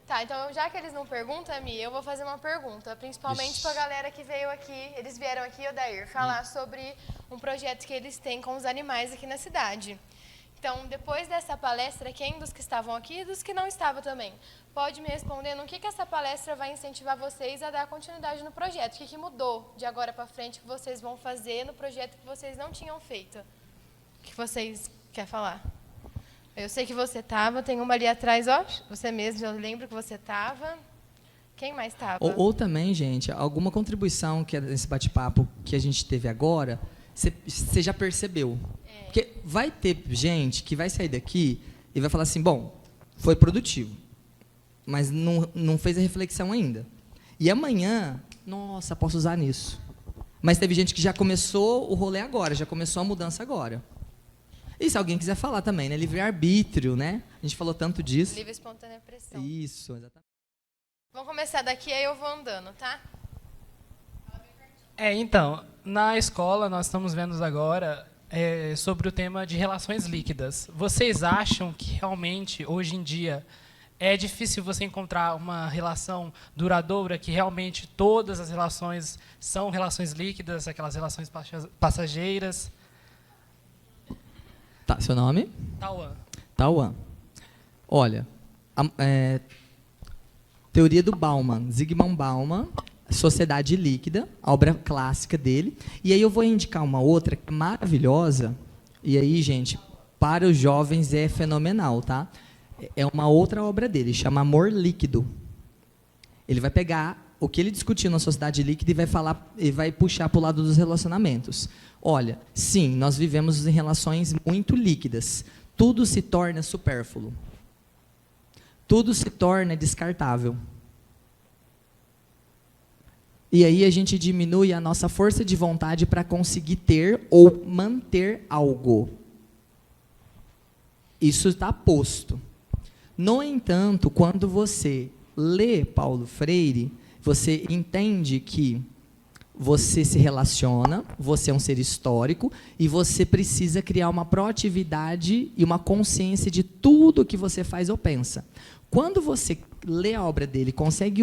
Tá, então já que eles não perguntam, Mi, eu vou fazer uma pergunta, principalmente para a galera que veio aqui, eles vieram aqui, Odair, falar sobre um projeto que eles têm com os animais aqui na cidade. Então, depois dessa palestra, quem dos que estavam aqui e dos que não estavam também, pode me responder no que essa palestra vai incentivar vocês a dar continuidade no projeto? O que mudou de agora para frente que vocês vão fazer no projeto que vocês não tinham feito? O que vocês querem falar? Eu sei que você estava, tem uma ali atrás, ó, você mesmo, eu lembro que você estava. Quem mais estava? Ou também, gente, alguma contribuição que nesse bate-papo que a gente teve agora, você já percebeu. Porque vai ter gente que vai sair daqui e vai falar assim, bom, foi produtivo, mas não fez a reflexão ainda. E amanhã, nossa, posso usar nisso. Mas teve gente que já começou o rolê agora, já começou a mudança agora. E se alguém quiser falar também, né? Livre-arbítrio, né? A gente falou tanto disso. Livre espontânea pressão. Isso, exatamente. Vamos começar daqui, aí eu vou andando, tá? Então, na escola nós estamos vendo agora sobre o tema de relações líquidas. Vocês acham que realmente, hoje em dia, é difícil você encontrar uma relação duradoura, que realmente todas as relações são relações líquidas, aquelas relações passageiras? Tá, seu nome? Tauan. Olha, teoria do Bauman, Zygmunt Bauman, Sociedade Líquida, a obra clássica dele. E aí eu vou indicar uma outra que é maravilhosa, e aí, gente, para os jovens é fenomenal, tá? É uma outra obra dele, chama Amor Líquido. Ele vai pegar o que ele discutiu na Sociedade Líquida e vai puxar para o lado dos relacionamentos. Olha, sim, nós vivemos em relações muito líquidas. Tudo se torna supérfluo. Tudo se torna descartável. E aí a gente diminui a nossa força de vontade para conseguir ter ou manter algo. Isso está posto. No entanto, quando você lê Paulo Freire, você entende que você se relaciona, você é um ser histórico e você precisa criar uma proatividade e uma consciência de tudo que você faz ou pensa. Quando você lê a obra dele, consegue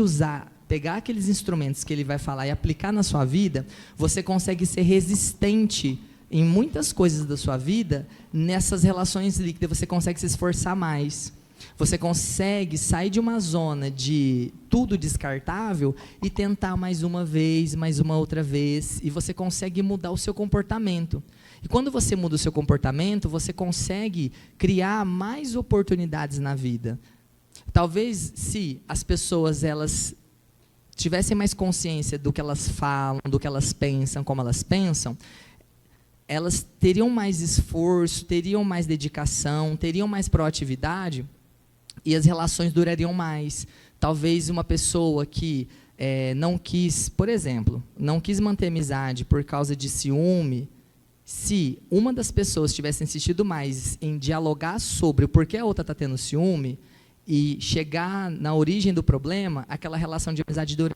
pegar aqueles instrumentos que ele vai falar e aplicar na sua vida, você consegue ser resistente em muitas coisas da sua vida, nessas relações líquidas, você consegue se esforçar mais. Você consegue sair de uma zona de tudo descartável e tentar mais uma vez, mais uma outra vez, e você consegue mudar o seu comportamento. E quando você muda o seu comportamento, você consegue criar mais oportunidades na vida. Talvez, se as pessoas elas tivessem mais consciência do que elas falam, do que elas pensam, como elas pensam, elas teriam mais esforço, teriam mais dedicação, teriam mais proatividade, e as relações durariam mais. Talvez uma pessoa que não quis, por exemplo, não quis manter amizade por causa de ciúme, se uma das pessoas tivesse insistido mais em dialogar sobre o porquê a outra está tendo ciúme e chegar na origem do problema, aquela relação de amizade duraria.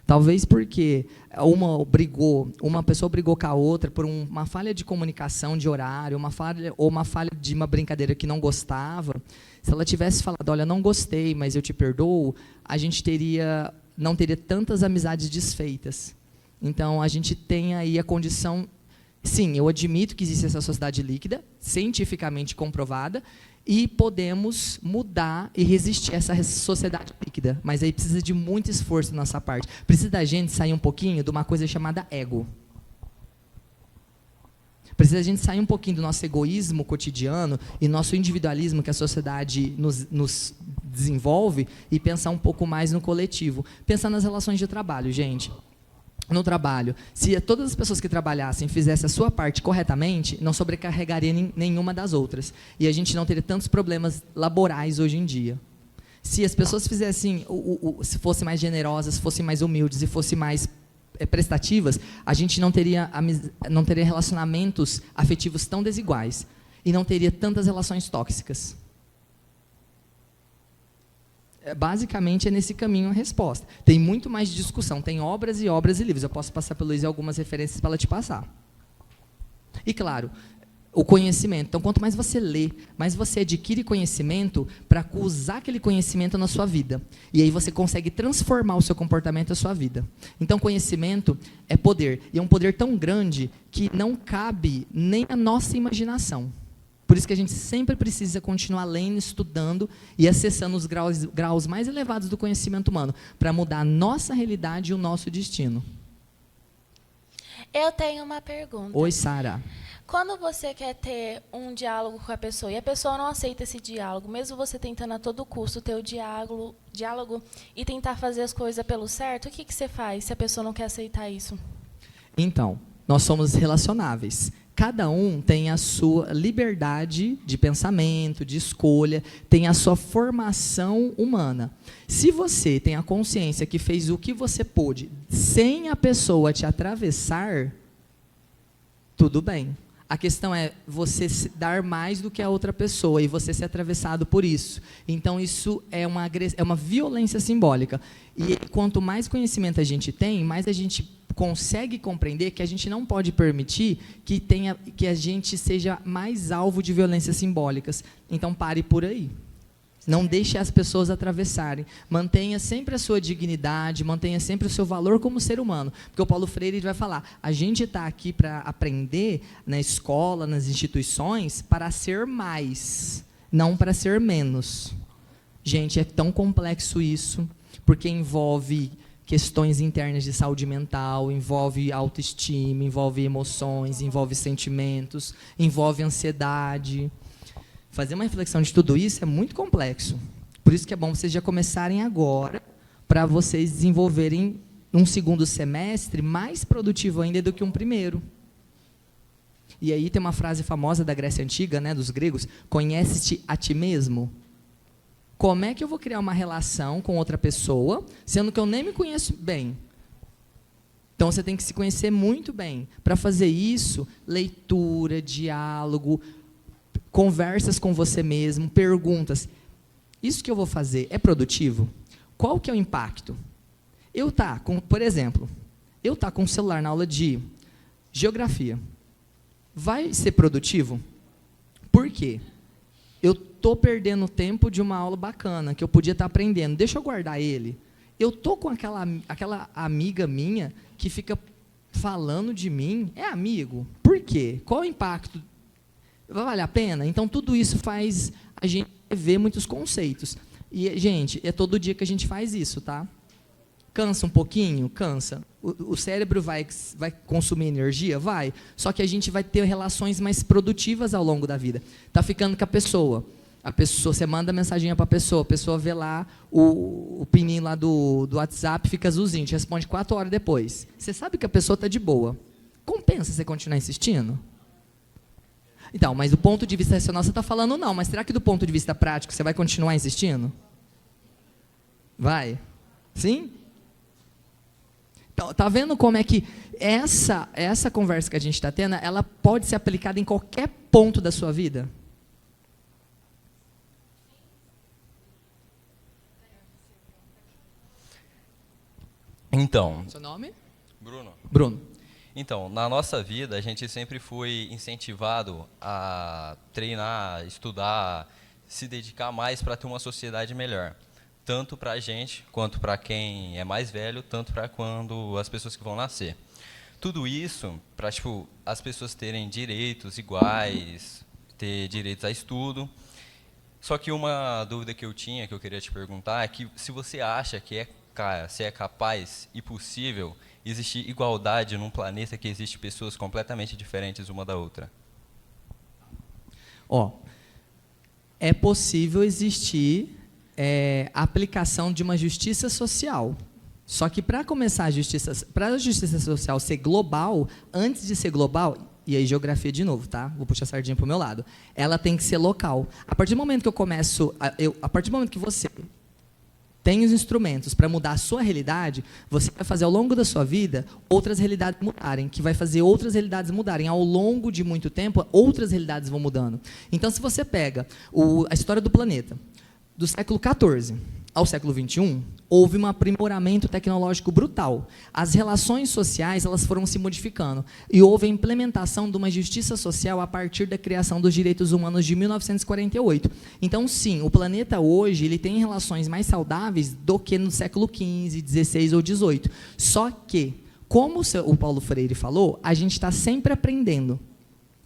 Talvez porque uma pessoa brigou com a outra por uma falha de comunicação de horário, uma falha de uma brincadeira que não gostava. Se ela tivesse falado, olha, não gostei, mas eu te perdoo, a gente não teria tantas amizades desfeitas. Então, a gente tem aí a condição... Sim, eu admito que existe essa sociedade líquida, cientificamente comprovada, e podemos mudar e resistir a essa sociedade líquida. Mas aí precisa de muito esforço da nossa parte. Precisa da gente sair um pouquinho de uma coisa chamada ego. Precisa da gente sair um pouquinho do nosso egoísmo cotidiano e nosso individualismo que a sociedade nos desenvolve e pensar um pouco mais no coletivo. Pensar nas relações de trabalho, gente. No trabalho, se todas as pessoas que trabalhassem fizessem a sua parte corretamente, não sobrecarregaria nenhuma das outras. E a gente não teria tantos problemas laborais hoje em dia. Se as pessoas fizessem, se fossem mais generosas, fossem mais humildes e fossem mais prestativas, a gente não teria relacionamentos afetivos tão desiguais. E não teria tantas relações tóxicas. Basicamente, é nesse caminho a resposta. Tem muito mais de discussão, tem obras e obras e livros. Eu posso passar para o Luiz algumas referências para ela te passar. E, claro, o conhecimento. Então, quanto mais você lê, mais você adquire conhecimento para usar aquele conhecimento na sua vida. E aí você consegue transformar o seu comportamento e a sua vida. Então, conhecimento é poder. E é um poder tão grande que não cabe nem a nossa imaginação. Por isso que a gente sempre precisa continuar lendo, estudando e acessando os graus mais elevados do conhecimento humano para mudar a nossa realidade e o nosso destino. Eu tenho uma pergunta. Oi, Sara. Quando você quer ter um diálogo com a pessoa e a pessoa não aceita esse diálogo, mesmo você tentando a todo custo ter o diálogo e tentar fazer as coisas pelo certo, o que você faz se a pessoa não quer aceitar isso? Então, nós somos relacionáveis. Cada um tem a sua liberdade de pensamento, de escolha, tem a sua formação humana. Se você tem a consciência que fez o que você pôde, sem a pessoa te atravessar, tudo bem. A questão é você dar mais do que a outra pessoa e você ser atravessado por isso. Então, isso é uma violência simbólica. E quanto mais conhecimento a gente tem, mais a gente consegue compreender que a gente não pode permitir que a gente seja mais alvo de violências simbólicas. Então, pare por aí. Não deixe as pessoas atravessarem. Mantenha sempre a sua dignidade, mantenha sempre o seu valor como ser humano. Porque o Paulo Freire vai falar, a gente está aqui para aprender na escola, nas instituições, para ser mais, não para ser menos. Gente, é tão complexo isso, porque envolve questões internas de saúde mental, envolve autoestima, envolve emoções, envolve sentimentos, envolve ansiedade. Fazer uma reflexão de tudo isso é muito complexo. Por isso que é bom vocês já começarem agora, para vocês desenvolverem um segundo semestre mais produtivo ainda do que um primeiro. E aí tem uma frase famosa da Grécia Antiga, né, dos gregos, conhece-te a ti mesmo. Como é que eu vou criar uma relação com outra pessoa, sendo que eu nem me conheço bem? Então, você tem que se conhecer muito bem. Para fazer isso, leitura, diálogo, conversas com você mesmo, perguntas. Isso que eu vou fazer é produtivo? Qual que é o impacto? Por exemplo, eu estar com o celular na aula de geografia. Vai ser produtivo? Por quê? Eu estou perdendo tempo de uma aula bacana, que eu podia estar aprendendo. Deixa eu guardar ele. Eu estou com aquela amiga minha que fica falando de mim. É amigo? Por quê? Qual o impacto? Vai valer a pena? Então, tudo isso faz a gente ver muitos conceitos. E, gente, é todo dia que a gente faz isso, tá? Cansa um pouquinho? Cansa. O cérebro vai consumir energia? Vai. Só que a gente vai ter relações mais produtivas ao longo da vida. Está ficando com a pessoa. Você manda mensagem para a pessoa vê lá o pininho lá do WhatsApp, fica azulzinho, te responde 4 horas depois. Você sabe que a pessoa está de boa. Compensa você continuar insistindo? Então, mas do ponto de vista racional você está falando não, mas será que do ponto de vista prático você vai continuar insistindo? Vai? Sim? Então, tá vendo como é que essa conversa que a gente está tendo, ela pode ser aplicada em qualquer ponto da sua vida? Então. Seu nome? Bruno. Bruno. Então, na nossa vida, a gente sempre foi incentivado a treinar, estudar, se dedicar mais para ter uma sociedade melhor. Tanto para a gente, quanto para quem é mais velho, tanto para quando as pessoas que vão nascer. Tudo isso para as pessoas terem direitos iguais, ter direitos a estudo. Só que uma dúvida que eu tinha, que eu queria te perguntar, é que se você acha que se é capaz e possível existir igualdade num planeta que existe pessoas completamente diferentes uma da outra. É possível existir a aplicação de uma justiça social. Só que para começar a justiça social ser global, antes de ser global, e aí geografia de novo, tá? Vou puxar a sardinha para o meu lado. Ela tem que ser local. A partir do momento que a partir do momento que você tem os instrumentos para mudar a sua realidade, você vai fazer ao longo da sua vida outras realidades mudarem, que vai fazer outras realidades mudarem. Ao longo de muito tempo, outras realidades vão mudando. Então, se você pega a história do planeta, do século XIV ao século XXI, houve um aprimoramento tecnológico brutal. As relações sociais elas foram se modificando e houve a implementação de uma justiça social a partir da criação dos direitos humanos de 1948. Então, sim, o planeta hoje ele tem relações mais saudáveis do que no século XV, XVI ou XVIII. Só que, como o Paulo Freire falou, a gente está sempre aprendendo.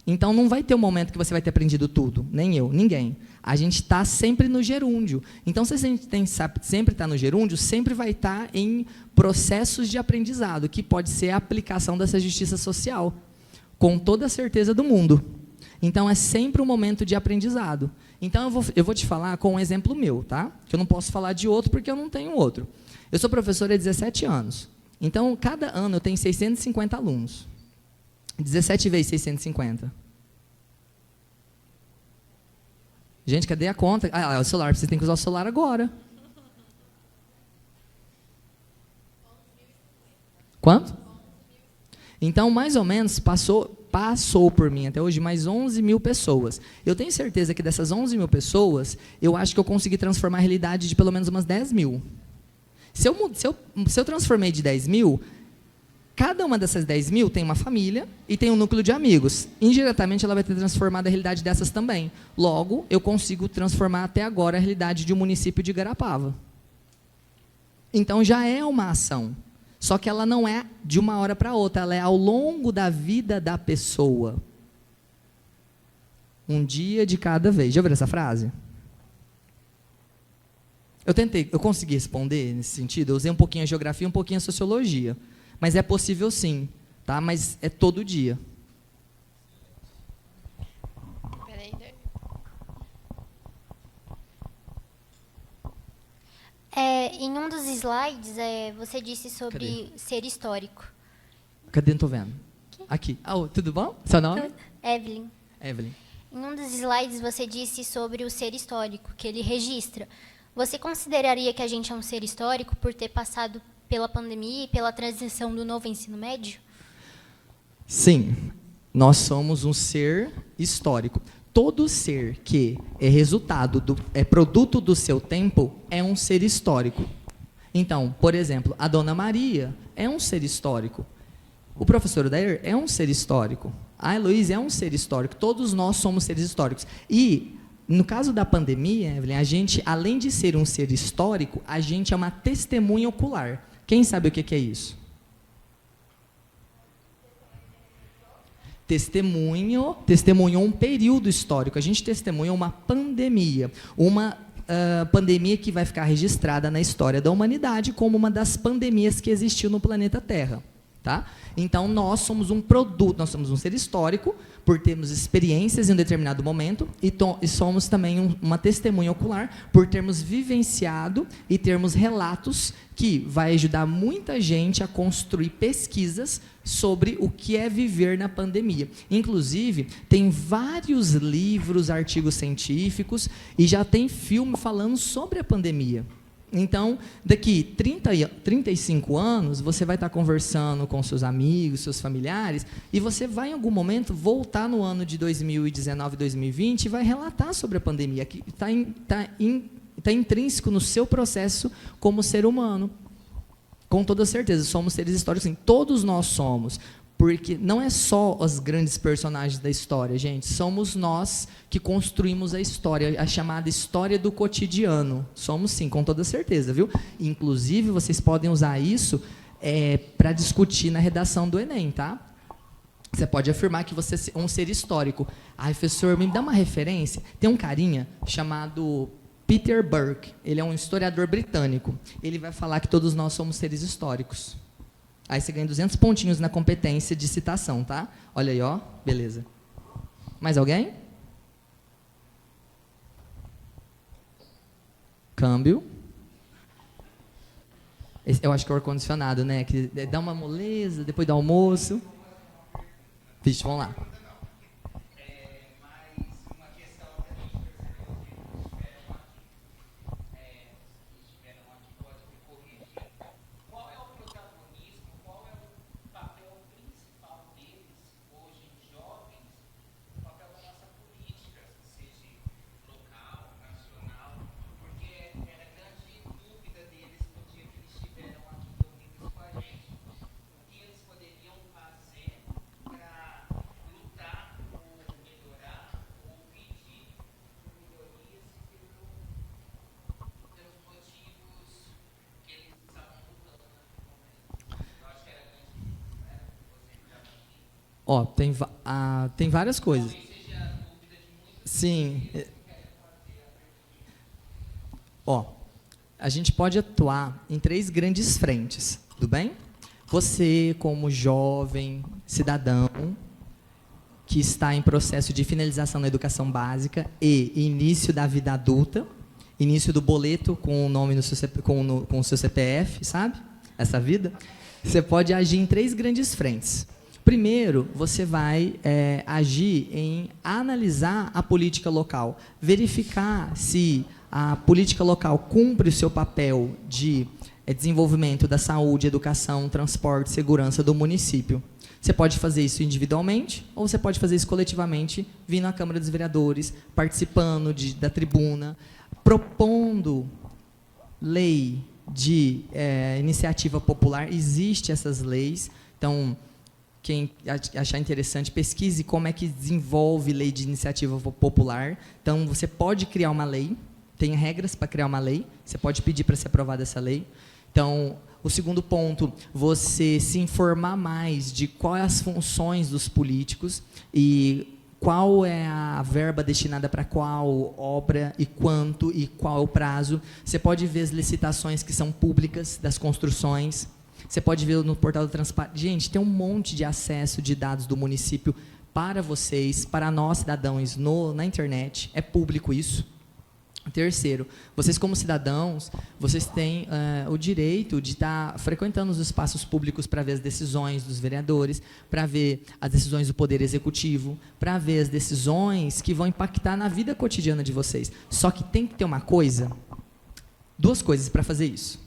Então, não vai ter um momento que você vai ter aprendido tudo, nem eu, ninguém. A gente está sempre no gerúndio. Então, se a gente sempre está no gerúndio, sempre vai estar em processos de aprendizado, que pode ser a aplicação dessa justiça social, com toda a certeza do mundo. Então, é sempre um momento de aprendizado. Então, eu vou te falar com um exemplo meu, tá? Que eu não posso falar de outro, porque eu não tenho outro. Eu sou professor há 17 anos. Então, cada ano eu tenho 650 alunos. 17 vezes 650. Gente, cadê a conta? O celular, você tem que usar o celular agora. Quanto? Então, mais ou menos, passou por mim até hoje mais 11 mil pessoas. Eu tenho certeza que dessas 11 mil pessoas, eu acho que eu consegui transformar a realidade de pelo menos umas 10 mil. Se eu transformei de 10 mil, Cada uma dessas 10 mil tem uma família e tem um núcleo de amigos. Indiretamente, ela vai ter transformado a realidade dessas também. Logo, eu consigo transformar até agora a realidade de um município de Igarapava. Então, já é uma ação. Só que ela não é de uma hora para outra, ela é ao longo da vida da pessoa. Um dia de cada vez. Já ouviram essa frase? Eu consegui responder nesse sentido. Eu usei um pouquinho a geografia, um pouquinho a sociologia. Mas é possível sim, tá? Mas é todo dia. Peraí, em um dos slides, você disse sobre ser histórico. Cadê? Não tô vendo. Aqui. Tudo bom? Seu nome? Evelyn. Evelyn. Em um dos slides, você disse sobre o ser histórico, que ele registra. Você consideraria que a gente é um ser histórico por ter passado pela pandemia e pela transição do novo ensino médio? Sim, nós somos um ser histórico. Todo ser que é resultado, é produto do seu tempo, é um ser histórico. Então, por exemplo, a Dona Maria é um ser histórico. O professor Odair é um ser histórico. A Heloísa é um ser histórico. Todos nós somos seres históricos. E, no caso da pandemia, Evelyn, a gente, além de ser um ser histórico, a gente é uma testemunha ocular. Quem sabe o que é isso? Testemunhou um período histórico. A gente testemunha uma pandemia. Uma pandemia que vai ficar registrada na história da humanidade como uma das pandemias que existiu no planeta Terra. Tá? Então, nós somos um produto, nós somos um ser histórico, por termos experiências em um determinado momento, e somos também uma testemunha ocular, por termos vivenciado e termos relatos que vai ajudar muita gente a construir pesquisas sobre o que é viver na pandemia. Inclusive, tem vários livros, artigos científicos, e já tem filme falando sobre a pandemia. Então, daqui 35 anos, você vai estar conversando com seus amigos, seus familiares, e você vai, em algum momento, voltar no ano de 2019, 2020, e vai relatar sobre a pandemia, que está intrínseco no seu processo como ser humano. Com toda certeza, somos seres históricos, sim. Todos nós somos. Porque não é só os grandes personagens da história, gente. Somos nós que construímos a história, a chamada história do cotidiano. Somos, sim, com toda certeza, viu? Inclusive, vocês podem usar isso para discutir na redação do Enem, tá? Você pode afirmar que você é um ser histórico. Ah, professor, me dá uma referência. Tem um carinha chamado Peter Burke. Ele é um historiador britânico. Ele vai falar que todos nós somos seres históricos. Aí você ganha 200 pontinhos na competência de citação, tá? Olha aí, ó. Beleza. Mais alguém? Câmbio. Eu acho que é o ar-condicionado, né? Que dá uma moleza depois do almoço. Vixe, vamos lá. Ó, tem várias coisas. Sim. Ó, a gente pode atuar em 3 grandes frentes, tudo bem? Você, como jovem cidadão, que está em processo de finalização da educação básica e início da vida adulta, início do boleto com o nome no seu, com o seu CPF, sabe? Essa vida. Você pode agir em 3 grandes frentes. Primeiro, você vai agir em analisar a política local, verificar se a política local cumpre o seu papel de desenvolvimento da saúde, educação, transporte, segurança do município. Você pode fazer isso individualmente ou você pode fazer isso coletivamente, vindo à Câmara dos Vereadores, participando da tribuna, propondo lei de iniciativa popular. Existem essas leis. Então, quem achar interessante, pesquise como é que desenvolve lei de iniciativa popular. Então, você pode criar uma lei, tem regras para criar uma lei, você pode pedir para ser aprovada essa lei. Então, o segundo ponto, você se informar mais de quais as funções dos políticos e qual é a verba destinada para qual obra e quanto e qual é o prazo. Você pode ver as licitações que são públicas das construções. Você pode ver no portal do Transparência. Gente, tem um monte de acesso de dados do município para vocês, para nós cidadãos na internet. É público isso. Terceiro, vocês como cidadãos, vocês têm o direito de estar frequentando os espaços públicos para ver as decisões dos vereadores, para ver as decisões do Poder Executivo, para ver as decisões que vão impactar na vida cotidiana de vocês. Só que tem que ter uma coisa, duas coisas para fazer isso.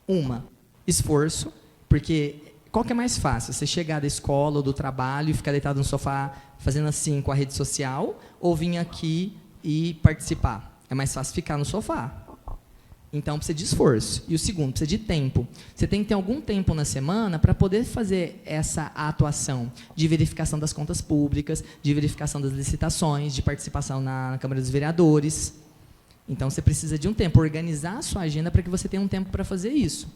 Uma, esforço, porque qual que é mais fácil? Você chegar da escola ou do trabalho e ficar deitado no sofá fazendo assim com a rede social, ou vir aqui e participar? É mais fácil ficar no sofá. Então, precisa de esforço. E o segundo, precisa de tempo. Você tem que ter algum tempo na semana para poder fazer essa atuação de verificação das contas públicas, de verificação das licitações, de participação na Câmara dos Vereadores. Então, você precisa de um tempo, organizar a sua agenda para que você tenha um tempo para fazer isso.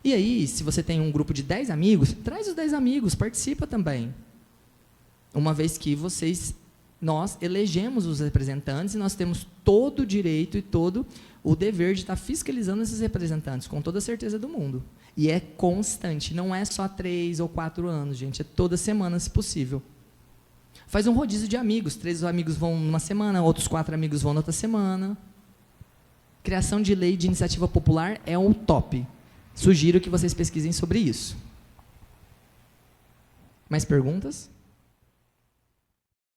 E aí, se você tem um grupo de 10 amigos, traz os 10 amigos, participa também. Uma vez que nós elegemos os representantes e nós temos todo o direito e todo o dever de estar fiscalizando esses representantes, com toda a certeza do mundo. E é constante, não é só 3 ou 4 anos, gente, é toda semana, se possível. Faz um rodízio de amigos, 3 amigos vão numa semana, outros 4 amigos vão na outra semana. Criação de lei de iniciativa popular é o top. Sugiro que vocês pesquisem sobre isso. Mais perguntas?